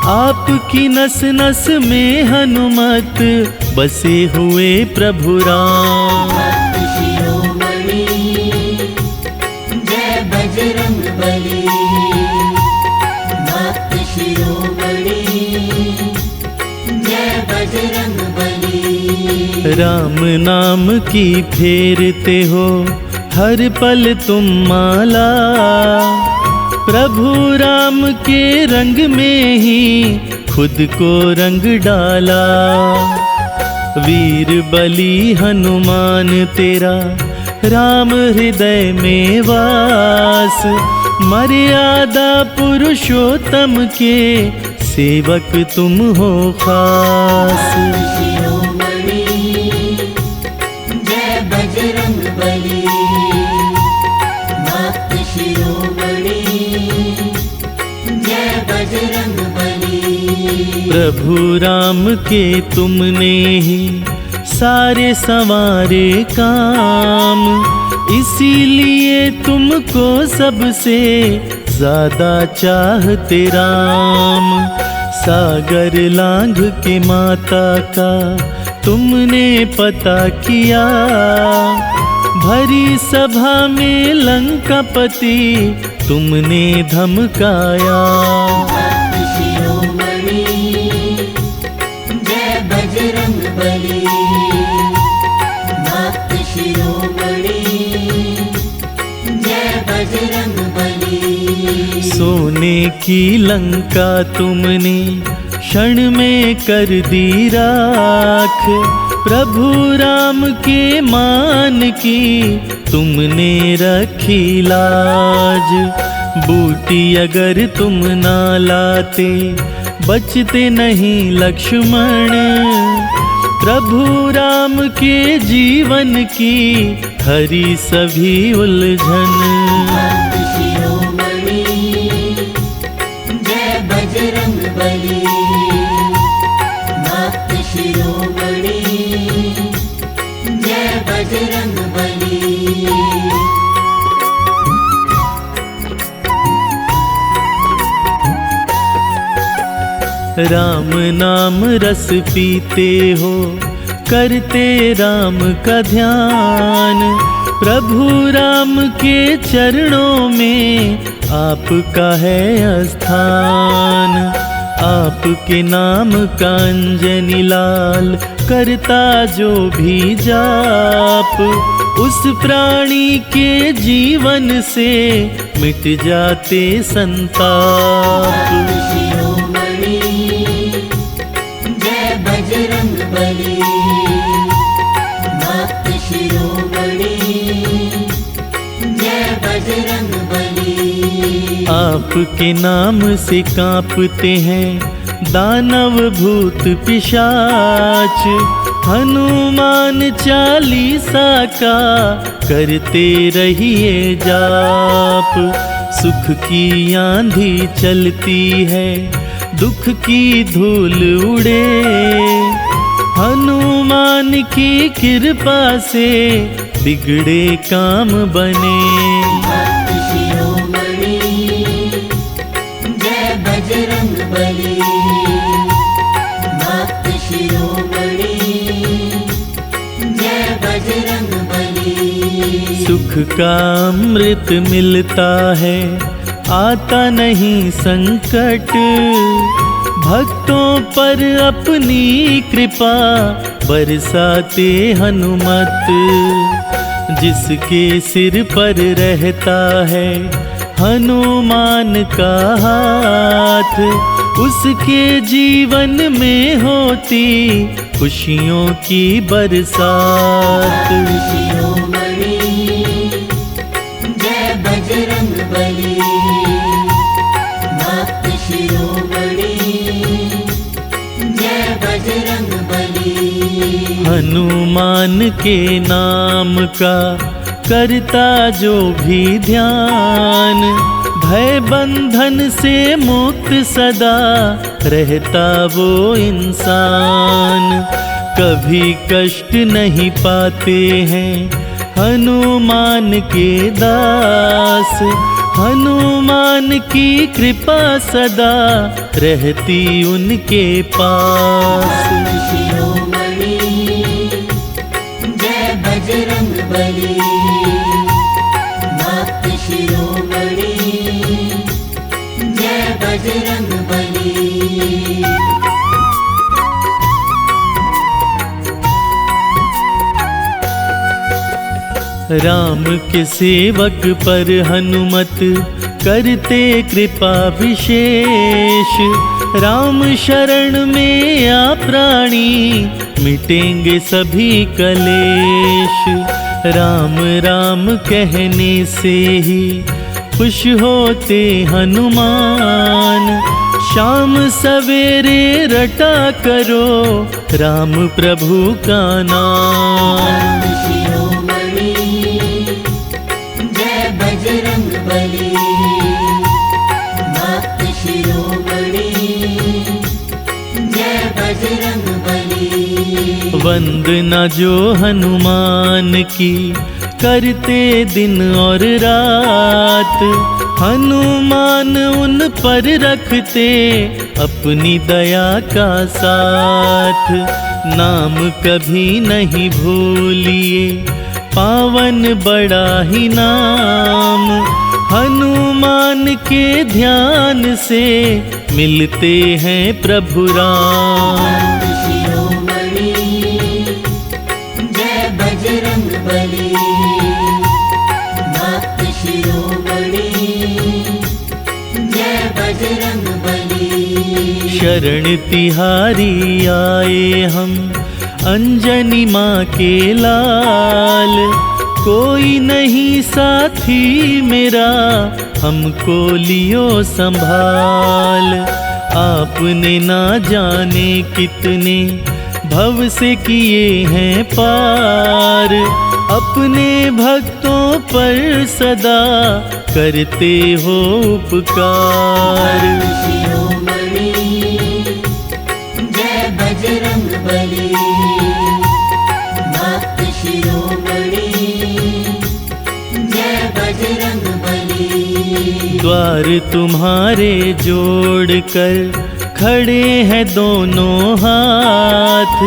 आपकी नस नस में हनुमत बसे हुए प्रभु राम। शिरोमणि जय बजरंग बली, भक्त शिरोमणि जय बजरंग बली। राम नाम की फेरते हो हर पल तुम माला, प्रभु राम के रंग में ही खुद को रंग डाला। वीर बली हनुमान तेरा राम हृदय में वास, मर्यादा पुरुषोत्तम के सेवक तुम हो खास। शिरोमणि जय बजरंग बली, भक्त शिरोमणि जय बजरंग बली। प्रभु राम के तुमने ही सारे संवारे काम, इसीलिए तुमको सबसे ज्यादा चाहते राम। सागर लांघ के माता का तुमने पता किया, भरी सभा में लंकापति तुमने धमकाया। शिरोमणि जय बजरंग बली, भक्त शिरोमणि जय बजरंग बली। सोने की लंका तुमने क्षण में कर दी राख, प्रभु राम के मान की तुमने रखी लाज। बूटी अगर तुम ना लाते बचते नहीं लक्ष्मण, प्रभु राम के जीवन की हरी सभी उलझन। शिरोमणि जय बजरंग बली, भक्त शिरोमणि जय बजरंग बली। राम नाम रस पीते हो करते राम का ध्यान, प्रभु राम के चरणों में आपका है स्थान। आपके नाम का अंजनी लाल करता जो भी जाप, उस प्राणी के जीवन से मिट जाते संताप। शिरोमणि जय बजरंग बली, भक्त शिरोमणि जय बजरंग बली। आपके नाम से कांपते हैं दानव भूत पिशाच, हनुमान चालीसा का करते रहिए जाप। सुख की आंधी चलती है, दुख की धूल उड़े, हनुमान की कृपा से बिगड़े काम बने। भक्त शिरोमणि जय बजरंग बली, भक्त शिरोमणि जय बजरंग बली। सुख का अमृत मिलता है, आता नहीं संकट, भक्तों पर अपनी कृपा बरसाते हनुमत। जिसके सिर पर रहता है हनुमान का हाथ, उसके जीवन में होती खुशियों की बरसात। शिरोमणि जय बजरंग बली, भक्त शिरोमणि जय बजरंग बली। हनुमान के नाम का करता जो भी ध्यान, भय बंधन से मुक्त सदा रहता वो इंसान। कभी कष्ट नहीं पाते हैं हनुमान के दास, हनुमान की कृपा सदा रहती उनके पास। शिरोमणि जय बजरंग बली, भक्त शिरोमणि जय बजरंग बली। राम के सेवक पर हनुमत करते कृपा विशेष, राम शरण में आ प्राणी मिटेंगे सभी कलेश। राम राम कहने से ही खुश होते हनुमान, शाम सवेरे रटा करो राम प्रभु का नाम। शिरोमणि जय बजरंग बली, भक्त शिरोमणि जय बजरंग बली। वंदना जो हनुमान की करते दिन और रात, हनुमान उन पर रखते अपनी दया का साथ। नाम कभी नहीं भूलिए पावन बड़ा ही नाम, हनुमान के ध्यान से मिलते हैं प्रभु राम। शिरोमणि जय बजरंग बली, भक्त शिरोमणि जय बजरंग बली। शरण तिहारी आए हम अंजनी माँ के लाल, कोई नहीं साथी मेरा हमको लियो संभाल। आपने ना जाने कितने भव से किए हैं पार, अपने भक्तों पर सदा करते हो उपकार। शिरोमणि जय बजरंग बली, भक्त शिरोमणि जय बजरंग बली। द्वार तुम्हारे जोड़ कर खड़े हैं दोनों हाथ,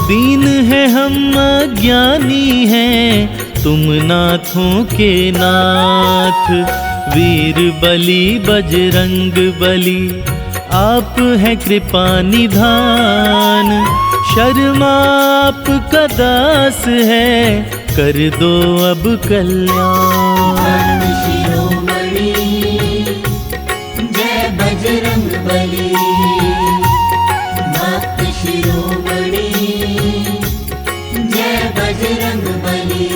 दीन है हम अज्ञानी हैं तुम नाथों के नाथ, वीर बली बजरंग बली, आप है कृपा निधान। शर्मा आपका दास है, कर दो अब कल्याण। शिरोमणि जय बजरंग बली, भक्त शिरोमणि जय बजरंग बली।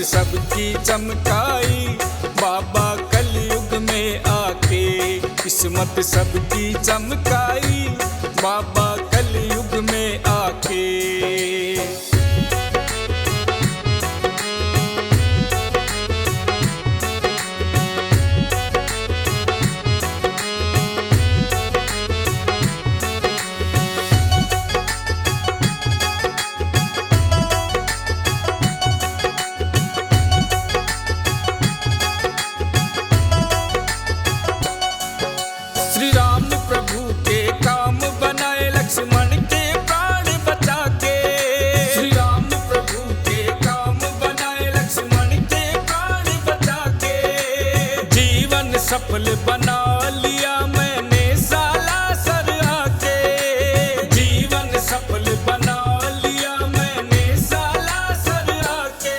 सबकी चमकाई बाबा कलयुग में आके, किस्मत सबकी चमकाई बाबा कलयुग में आके। सफल बना लिया मैंने सालासर आके, जीवन सफल बना लिया मैंने सालासर आके।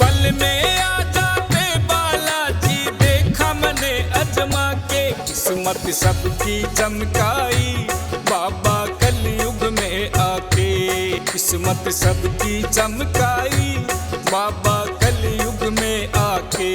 पल में आ जाते बालाजी, देखा मैंने अजमा के, किस्मत सबकी चमकाई बाबा कलयुग में आके, किस्मत सबकी चमकाई बाबा कलयुग में आके।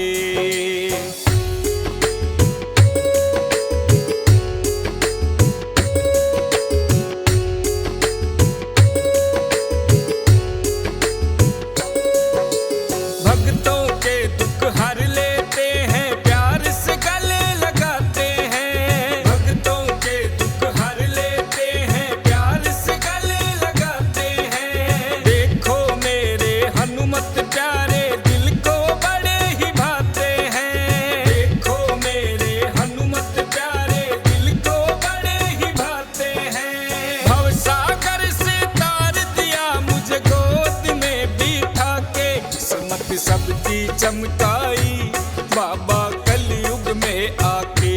सबकी चमकाई बाबा कलयुग में आके,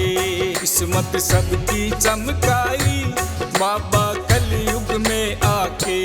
किस्मत सबकी चमकाई बाबा कलयुग में आके।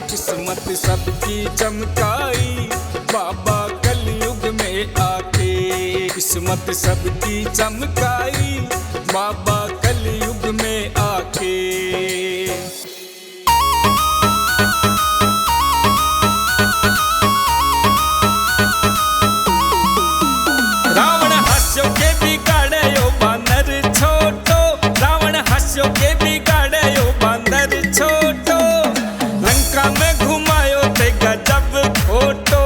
किस्मत सबकी चमकाई बाबा कलयुग में आके, किस्मत सबकी चमकाई बाबा कलयुग में आके। रावण हस्यो के बिगाड़यो बानर छोटो, रावण हस्यो के बिगाड़यो बानर छोटो, लंका में घुमायो ते गजब खोटो,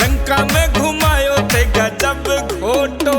लंका में घुमायो ते गजब खोटो।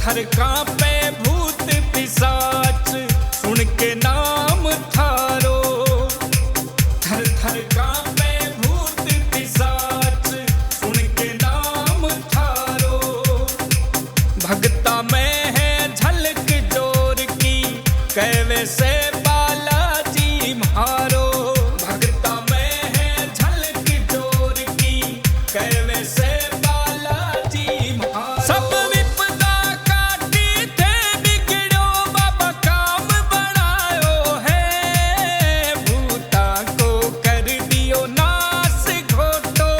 थर कांपे भूत पिशाच सुन के नाम थारो। थर थर कांपे भूत पिशाच सुन के नाम थारो। भगता में है झलक जोर की कैवे से बालाजी म्हारो। भगता में है झलक जोर की कैवे से बालाजी म्हारो। सब विपदा काटी थे बिगड़ो बाबा काम बनायो है। भूता को कर दियो नाश घोटो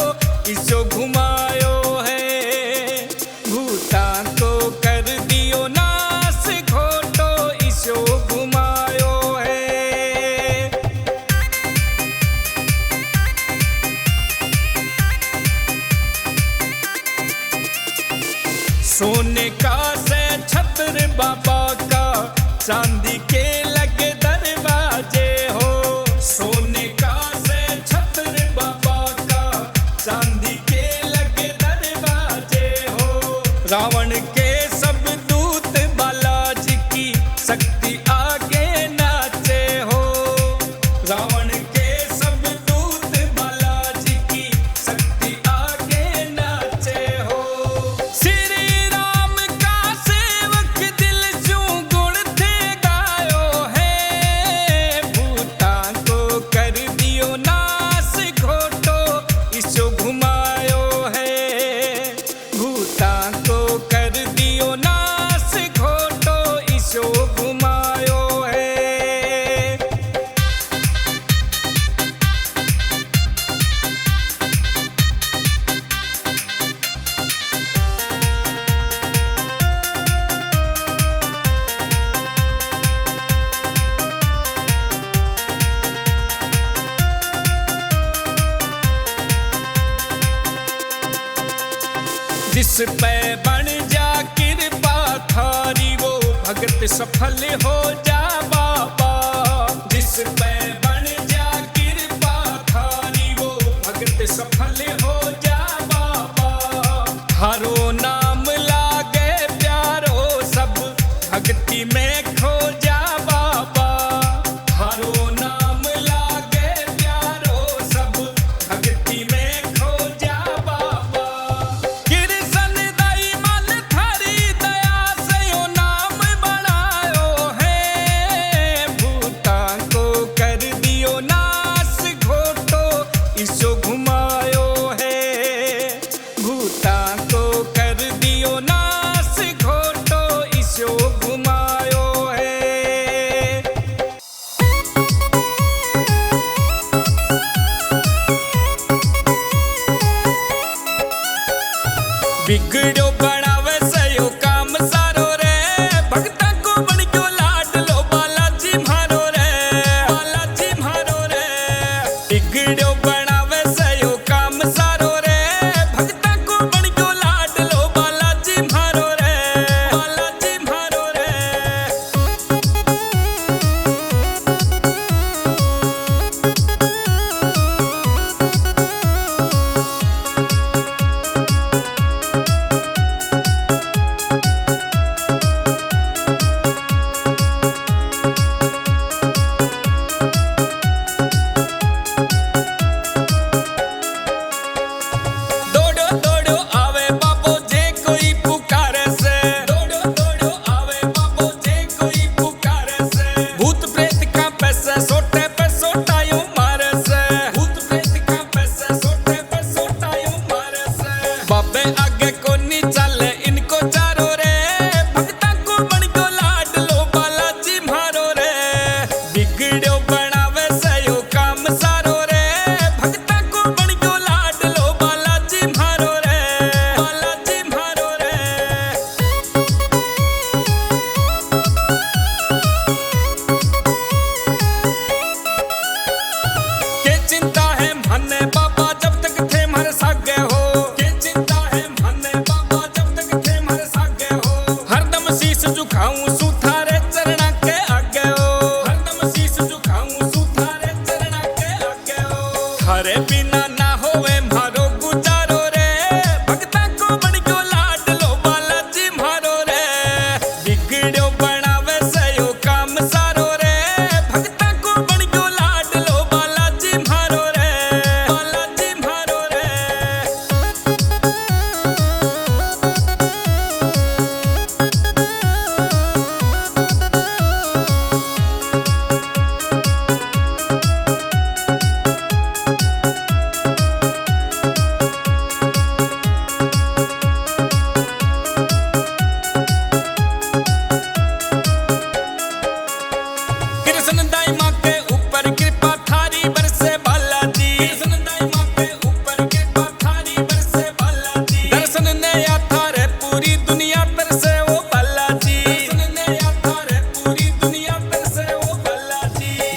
इसो घुमायो है। भूता को कर दियो नाश घोटो इसो घुमायो है। सोने का से छत्र बाबा का चांदी के लगे दरवाजे हो। सोने का से छत्र बाबा का चांदी के लगे दरवाजे हो। रावण के सब दूत बालाजी की शक्ति आगे नाचे हो। रावण के सब दूत बालाजी की शक्ति आगे नाचे हो। श्री राम का सेवक दिल क्यों गुण थे गायो है। भूता को कर दियो नाश घोटो इसो घुमायो है। भूता को कर दियो नाश घोटो इसो घुमायो है। जिस पे बन जा कृपा थारी वो भगत सफल हो जा बाबा। जिस पे बन जा कृपा थारी वो भगत सफल हो जा बाबा। हरो नाम लागे प्यारो सब भक्ति में खो जा बाबा। हरो नाम लागे प्यारो सब भक्ति में खो जा बाबा। कृष्ण दई मन थारी दया से यो नाम बनायो है।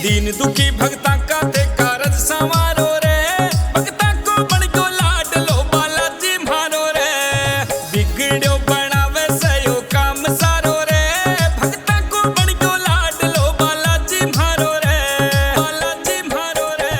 दीन दुखी भक्ता का ते कारज संवारो रे भक्ता को बण को लाड लो बालाजी म्हारो रे बिगड़ो बनावे सयो काम सारो रे भक्ता को बण को लाड लो बालाजी म्हारो रे बालाजी म्हारो रे।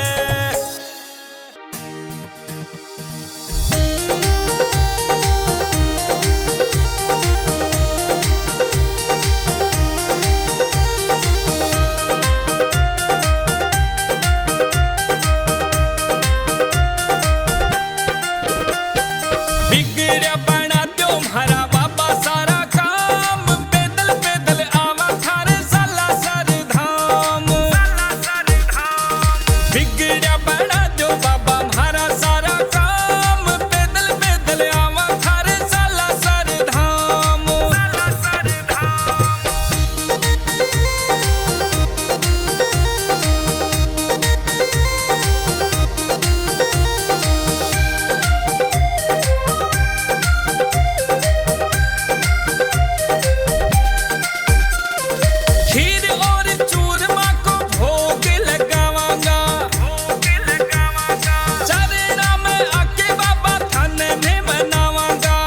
बिगड़या बना दो म्हारा बाबा सारा काम पैदल पैदल आवा थारे साला सर धाम बिगड़या बना दो बाबा म्हारा सारा काम पैदल पैदल आवा थारे साला सर धाम। खीर और चूरमा को भोग लगावांगा चरणा में आके बाबा थाने में मनावांगा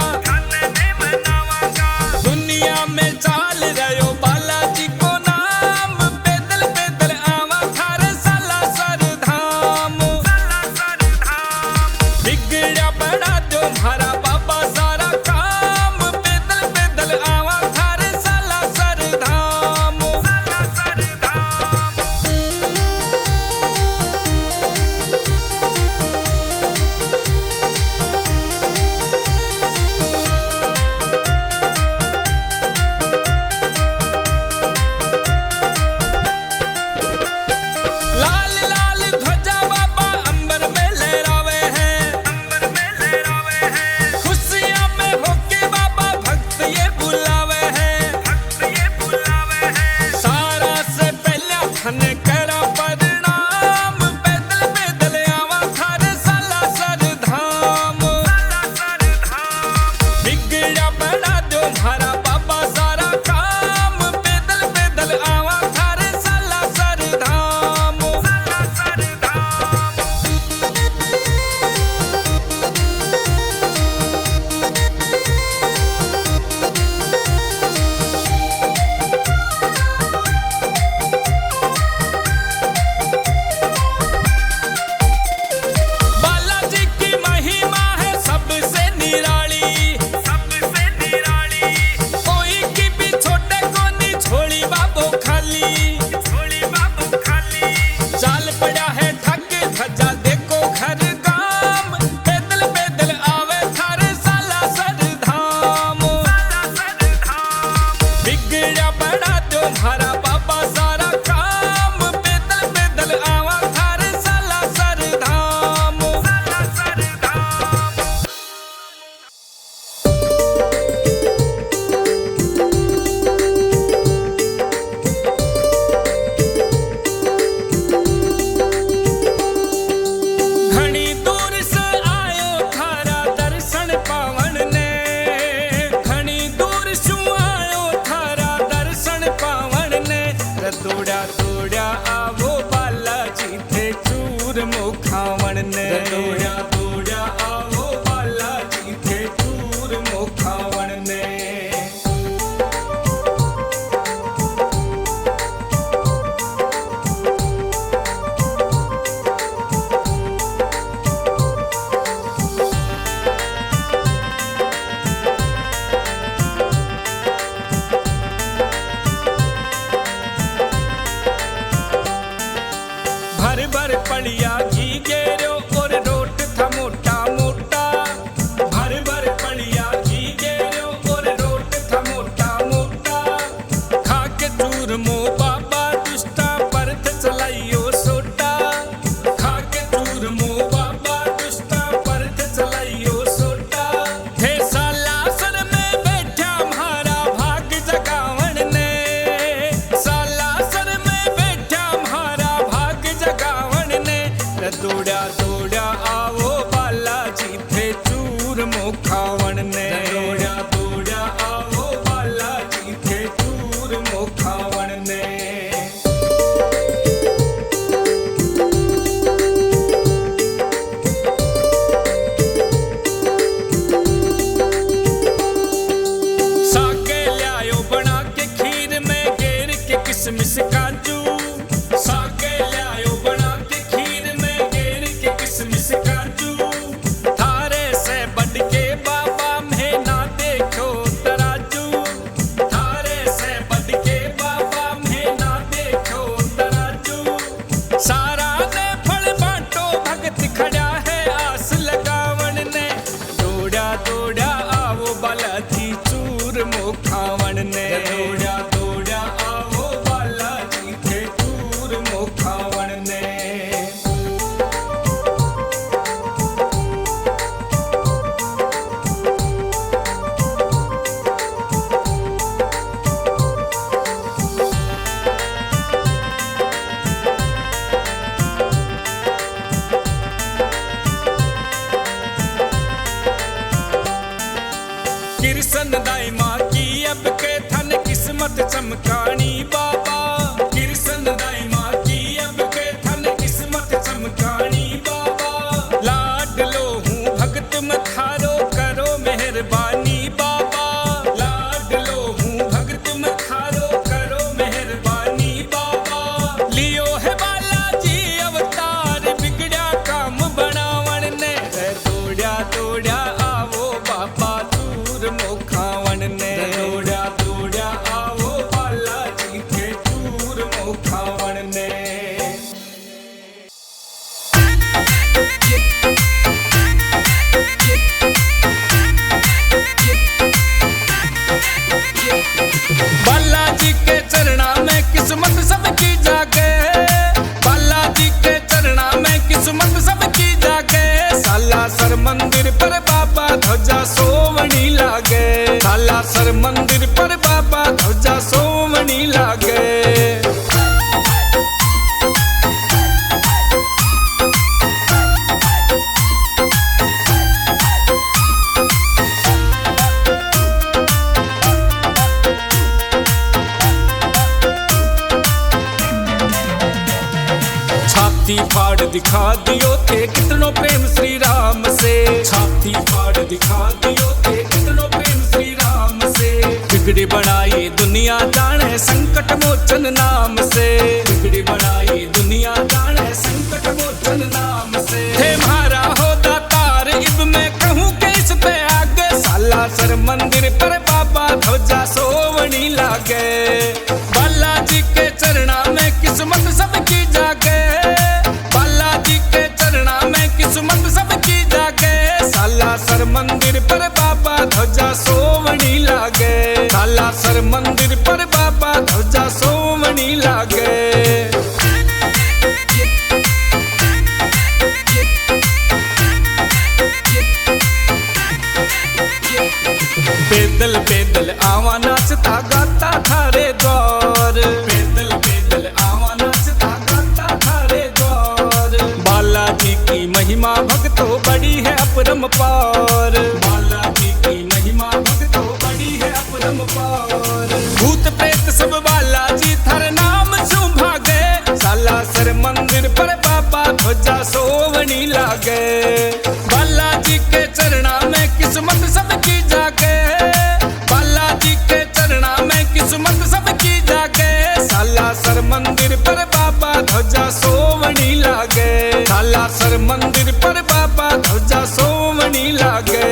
दुनिया में चाल रहो बालाजी को नाम पैदल पैदल आवा थारे साला सर धाम बिगड़ा बड़ा दो म्हारा बाबा सारा काम पैदल पैदल आवा थारे साला सर धाम। लाल लाल ध्वजा बाबा अंबर में लहरावे हैं खुशियां में होके बाबा भक्त ये बुलावे हैं सारा से पहले थाने करा प्रणाम पैदल पैदल आवा थारे साला सर धाम बिगड़ा बना दो म्हारा बाबा सारा काम पैदल पैदल आवा थारे साला सर धाम। बालाजी की महिमा है सबसे निराली कोई की भी छोटे को नहीं छोड़ी बाबो खाली चाल पड़ा है ठग धजा देखो घर गाम पैदल पैदल आवे थारे साला सर धाम बिगड़ा बड़ा दो म्हारा बाबा सारा काम पैदल पैदल आवा थारे साला सर धाम। घणी दूर से आयो थारा दर्शन पावन ने घणी दूर सु आयो थारा दर्शन पावन ने दौड़ा दौड़ा आवो बालाजी थे चूर मुखावन ने दौड़ा दौड़ा आवो बालाजी थे चूर मुखावन ने। भर भर पड़िया घी गेरो और रोट था मोटा मोटा भर भर पड़िया घी गेरो और रोट था मोटा मोटा खा के चूर मो बाबा दुष्टा परत चलाइयो सोटा खा के चूर मो बाबा दुष्टा परत चलाइयो सोटा हे साला सर में बैठा म्हारा भाग जगावन ने साला सर में बैठा म्हारा भाग जगावन ने चमकानी बाबा कृष्ण दाई माँ की अब के थन किस्मत चमकानी बाबा लाड लो हूँ भगत मथारो करो मेहरबानी बाबा लाड लो हूँ भगत मथारो करो मेहरबानी बाबा लियो है बालाजी अवतार बिगड़ा काम बनावन ने दौड़ा दौड़ा आवो बाबा दूर मोखावन ने दौड़ा दौड़ा आवो बालाजी के दूर मोखावन ने बालाजी के चरणा में किस्मत सबकी जागे बालाजी के चरणा में किस्मत सबकी जागे सालासर मंदिर पर बाबा ध्वजा सोवनी लागे सालासर मंदिर पर बाबा ध्वजा सोवनी लागे छाती फाड़ दिखा दियो थे कितनो प्रेम श्री राम से छाती फाड़ दिखा दियो थे कितनो प्रेम श्री राम से बिगड़ी बनाई दुनिया जाने संकट मोचन नाम से बिगड़ी बनाई दुनिया जाने संकट मोचन नाम से थे मारा हो दातार इब मैं कहूँ के इस पे आगे सालासर मंदिर पर बाबा ध्वजा सोवनी लागे बालाजी के चरणा में किस्मत सबकी जागे बालाजी के चरणा में किस्मत सबकी जागे सालासर मंदिर पर बाबा ध्वजा सोवनी लागे सालासर मंदिर पर बाबा ध्वजा सोवनी लागे पैदल पैदल आवा नाचता गाता थारे द्वार पैदल पैदल आवा नाचता गाता थारे द्वार बालाजी की महिमा भक्तो बड़ी है अपरंपार बालाजी की महिमा भक्तो बड़ी है अपरंपार भूत प्रेत सब बालाजी थारे नाम सु भागे सालासर मंदिर पर बाबा ध्वजा सोवनी लागे बालाजी के चरणा में किस्मत सबकी जागे बालाजी के चरणा में किस्मत सबकी जागे सालासर मंदिर पर बाबा ध्वजा सोवनी लागे सालासर मंदिर पर बाबा ध्वजा सोवनी लागे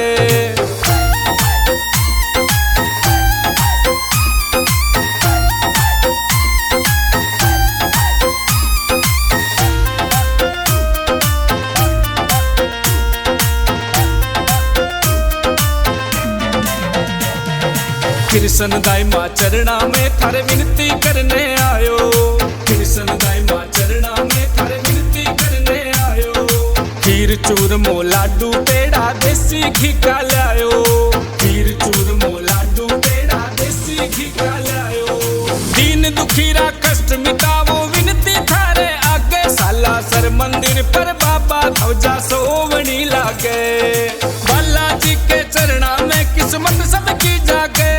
कृष्ण दाई माँ चरणा में थारे विनती करने आयो कृष्ण दाई माँ चरणा में थारे विनती करने आयो खीर चूरमो लाडू पेड़ा देसी घी का लायो खीर चूरमो लाडू पेड़ा देसी घी का लायो दीन दुखीरा कष्ट मिटावो विनती थारे आगे सालासर मंदिर पर बाबा ध्वजा सोवनी लागे बालाजी के चरणा में किस्मत सबकी जागे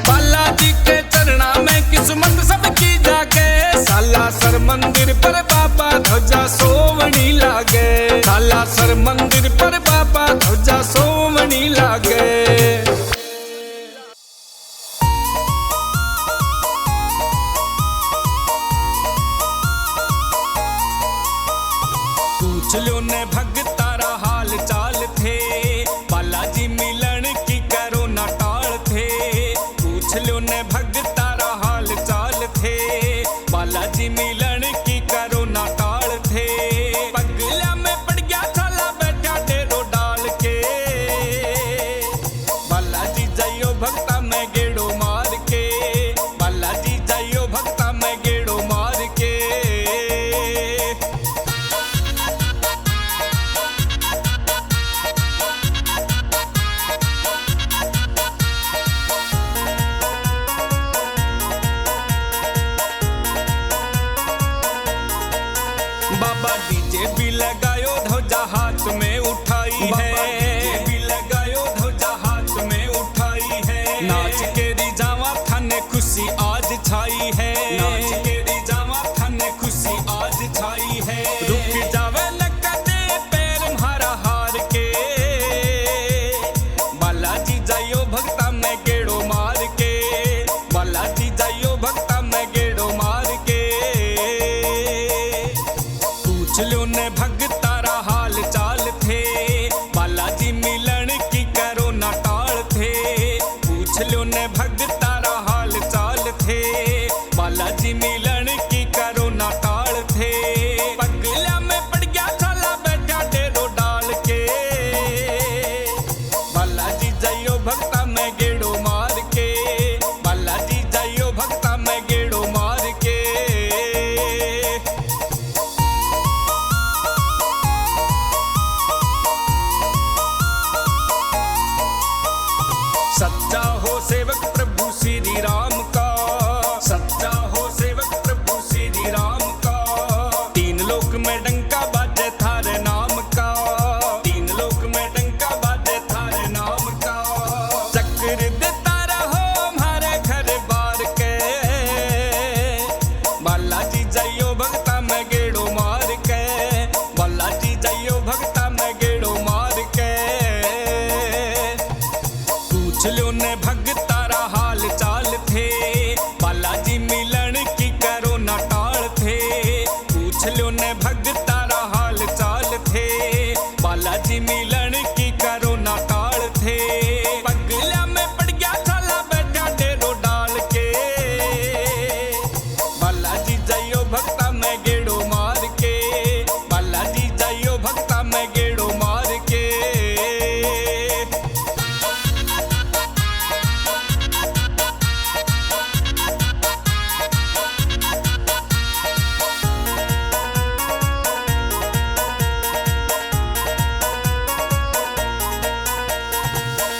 बालाजी के चरणा में किस्मत सबकी जागे सालासर मंदिर पर बाबा ध्वजा सोवनी लागे सालासर मंदिर पर बाबा ध्वजा सोवनी लागे पूछ लो ने भगतारा हाल चाल थे बालाजी मिलन की करो ना टाल थे पूछ लो ने भगतारा हाल चाल थे बालाजी मिलन की करो ना टाल थे पगला में पड़ गया छाला बैठा डेरो डाल के बालाजी जाइयो भक्ता में गेड़ो मार के बालाजी जाइयो भक्ता में गेड़ो मार के बाबा डीजे भी लगायो ध्वजा हाथ में उठाई है डीजे भी लगायो ध्वजा हाथ में उठाई है नाच के रिजावा थाने खुशी आज भक्ता मैं गेड़ो मार के, बालाजी जाइयो भक्ता मैं गेड़ो मार के।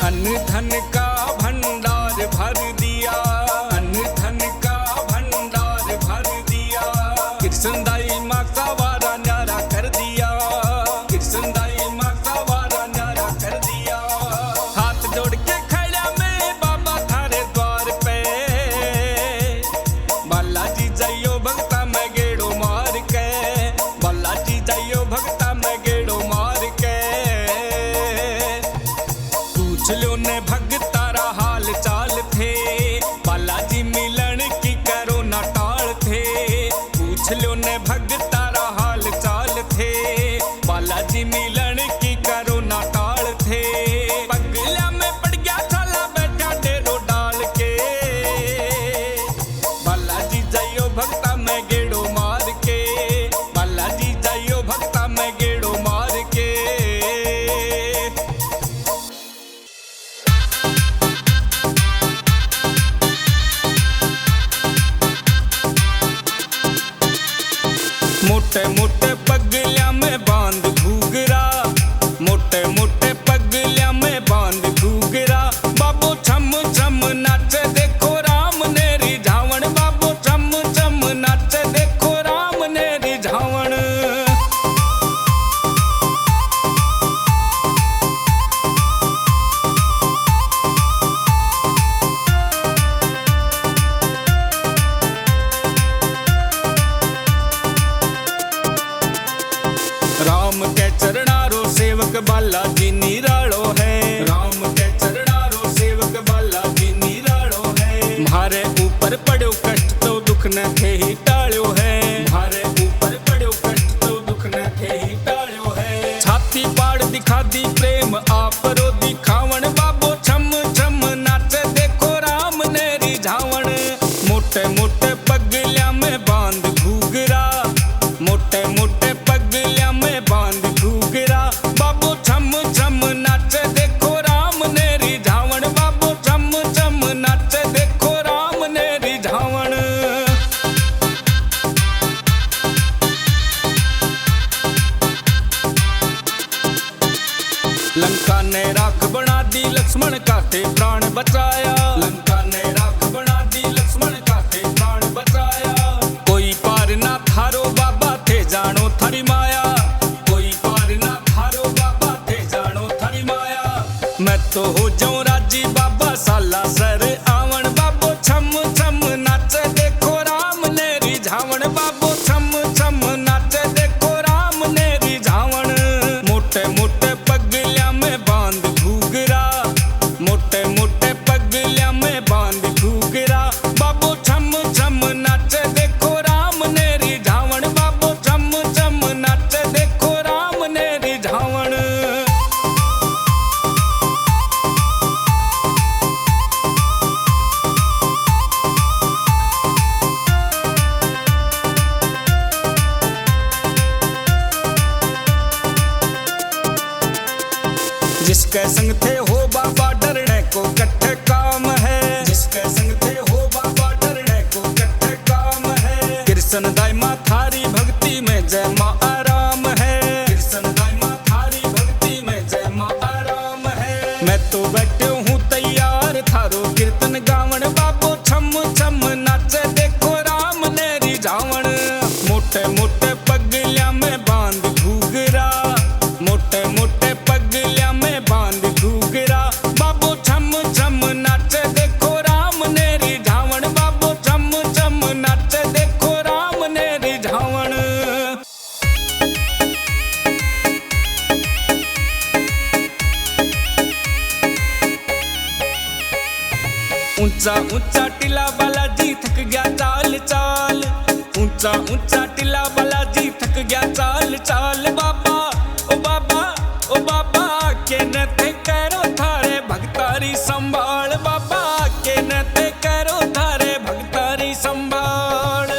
अन्न धन का भंडार भर दिया, अन्न धन का भंडार भर दिया। कृष्णदाई माँ का वारा न्यारा कर दिया, कृष्णदाई माँ का वारा न्यारा कर दिया। हाथ जोड़ के खड़ा मैं बाबा थारे द्वार पे, बालाजी जाइयो भक्ता मैं गेड़ो मार के, बालाजी जाइयो भक्ता मैं गेड़ो मार के। पूछ लो ने भगतारा हाल चाल थे, बालाजी मिलन की करो ना टाल थे। पूछ लो ने भगतारा हाल चाल थे, बालाजी मिलन की करो ना टाल थे। पगला में पड़ गया छाला बैठा डेरो डाल के, बालाजी जाइयो भक्ता मैं गेड़ो मार के, बालाजी जाइयो भक्ता मैं गेड़ो मार के। मोटे मोटे पगलिया में बांध घूगरा, मोटे मोटे पगलिया में बांध घूगरा। बाबू छम छम नाचे देखो राम ने रिझावण, बाबू छम छम नाचे देखो राम ने रिझावण। राम के चरणारो सेवक बालाजी निरालो है, राम के चरणारो सेवक बालाजी निरालो है। म्हारे ऊपर पड़ो कष्ट तो दुख न थे ही टाळ्यो है, म्हारे ऊपर पड़ो कष्ट तो दुख न थे ही टाळ्यो है। छाती पाड़ दिखा दी प्रेम आपरो दिखावण, बाबो छम छम नाचे देखो राम ने रिझावण। मोटे मोटे पगलिया में बांध घूगरा, मोटे मोटे पगलिया में बांध घूगरा। बाबू छम छम नाचे देखो राम ने रिझावण, बाबू छम छम नाचे देखो राम ने रिझावण। लंका ने राख बना दी लक्ष्मण का थे प्राण बचाया, लंका ने राख बना दी लक्ष्मण का थे प्राण बचाया। कोई पार ना थारो बाबा थे जानो थारी माया, कोई पार ना थारो बाबा थे जानो थारी माया। मैं तो हो जाऊं राजी बाबा साला सर आवण, बाबो छम छम नाचे देखो राम ने रिझावण, बाबो छम छम नाचे देखो राम ने रिझावण। मोटे मोटे पगलिया में बांध घूगरा, मोटे मोटे पगलिया में बांध घूगरा। बाबो छम छम नाचे देखो राम ने रिझावण, बाबो छम छम नाचे देखो राम ने रिझावण। जिसके संग थे हो बाबा डरने को कट्ठे काम है, जिसके संग थे हो बाबा डरने को कट्ठे काम है। कृष्ण दाई माँ थारी भक्ति में जय माँ आराम है, कृष्ण दाई माँ थारी भक्ति में जय माँ आराम है। मैं तो बैठे हूँ तैयार थारो कीर्तन गावण, बाबो छम छम नाचे देखो राम ने रिझावण। मोटे मोटे पगलिया में बांध घूगरा, मोटे मोटे पगलिया में बांध घूगरा। बाबू छम छम नाचे देखो राम ने रिझावण, बाबू छम छम नाचे देखो राम ने रिझावण। ऊंचा ऊंचा टीला बालाजी थक गया चाल चाल, ऊंचा ऊंचा टीला बालाजी थक गया चाल चाल। बाबा ओ बाबा ओ बाबा के न थे करो थारे भक्तारी संभाल, बाबा के न थे करो थारे भक्तारी संभाल।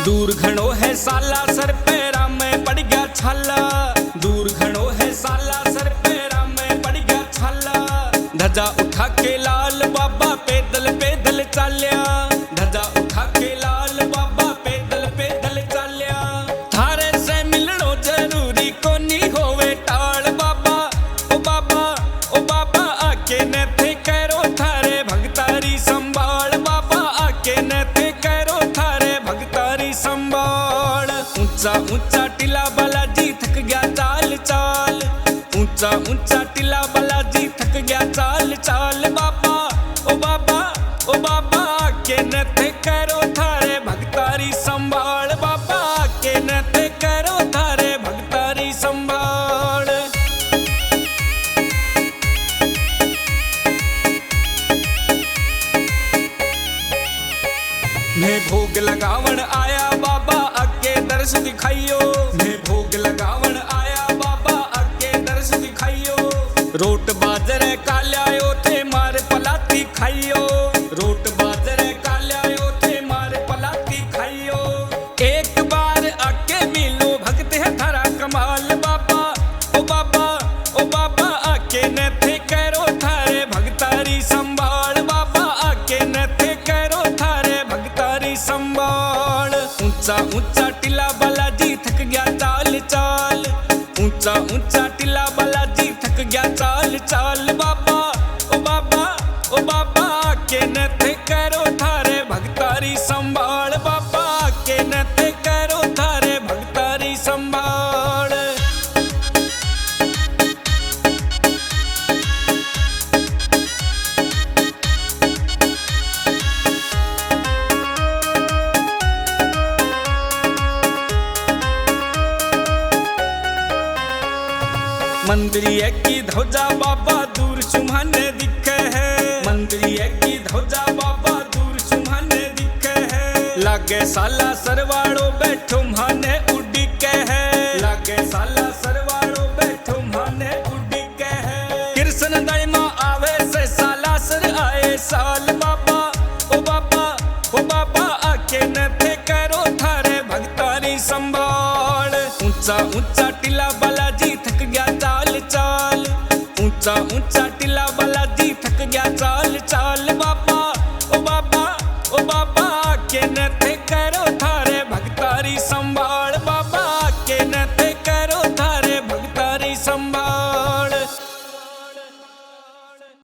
दूर घणो है साला सर पैरा में पड़ गया छाला, दूर घणो है साला सर पैरा में पड़ गया छाला। ध्वजा उठा के लाल बाबा पैदल पैदल चाल्या, ध्वजा उठा के लाल बाबा पैदल पैदल चाल्या। थारे से मिलनो जरूरी कोनी होवे टाल बाबा, ओ बाबा ओ बाबा आके न थे करो थारे भगतारी संभाल, बाबा आके न थे करो थारे भगतारी संभाल। ऊंचा ऊंचा टीला बालाजी थक गया चाल चाल, ऊंचा ऊंचा टीला बालाजी थक गया चाल चाल। बाबा ओ बाबा ओ बाबा आके न थे करो थारे भगतारी संभाल, बाबा आके न थे करो थारे भगतारी संभाल। मैं भोग लगावण आया बाबा आगे दर्श दिखाइयो, मैं भोग लगावण आया बाबा आगे दर्श दिखाइयो। रोट बाजरे काल्यायो थे मारे पलाती खाइयो, रोट बाजरे काल्यायो थे मारे पलाती खाइयो। एक बार आके मिलो भक्त है थारा कमाल बाबा, ओ बाबा ओ बाबा आके न थे करो थारे भगतारी संभाल, बाबा आके न थे करो थारे भगतारी संभाल। ऊंचा ऊंचा टीला बालाजी थक गया चाल चाल, ऊंचा ऊंचा टीला बालाजी थक गया चाल चाल। बाबा ओ बाबा ओ बाबा आके न थे करो थारे भगतारी संभाल, बाबा आके न थे करो थारे भगतारी संभाल। मंदिरिये की ध्वजा बाबा दूर सुमहाने दिखे है, मंदिरिये की ध्वजा बाबा दूर सुमहाने दिखे है। लागे साला सरवाड़ो बैठो माने उड़ी के है, लागे साला सरवाड़ो बैठो माने उड़ी के है। कृष्ण दाइमा आवे से साला सर आए साल बाबा, ओ बाबा ओ बाबा आके न थे करो थारे भगतारी संभाल। ऊंचा ऊंचा टीला बालाजी थक गया चाल चाल, ऊंचा ऊंचा टीला बालाजी थक गया चाल चाल। बाबा ओ बाबा ओ बाबा आके न थे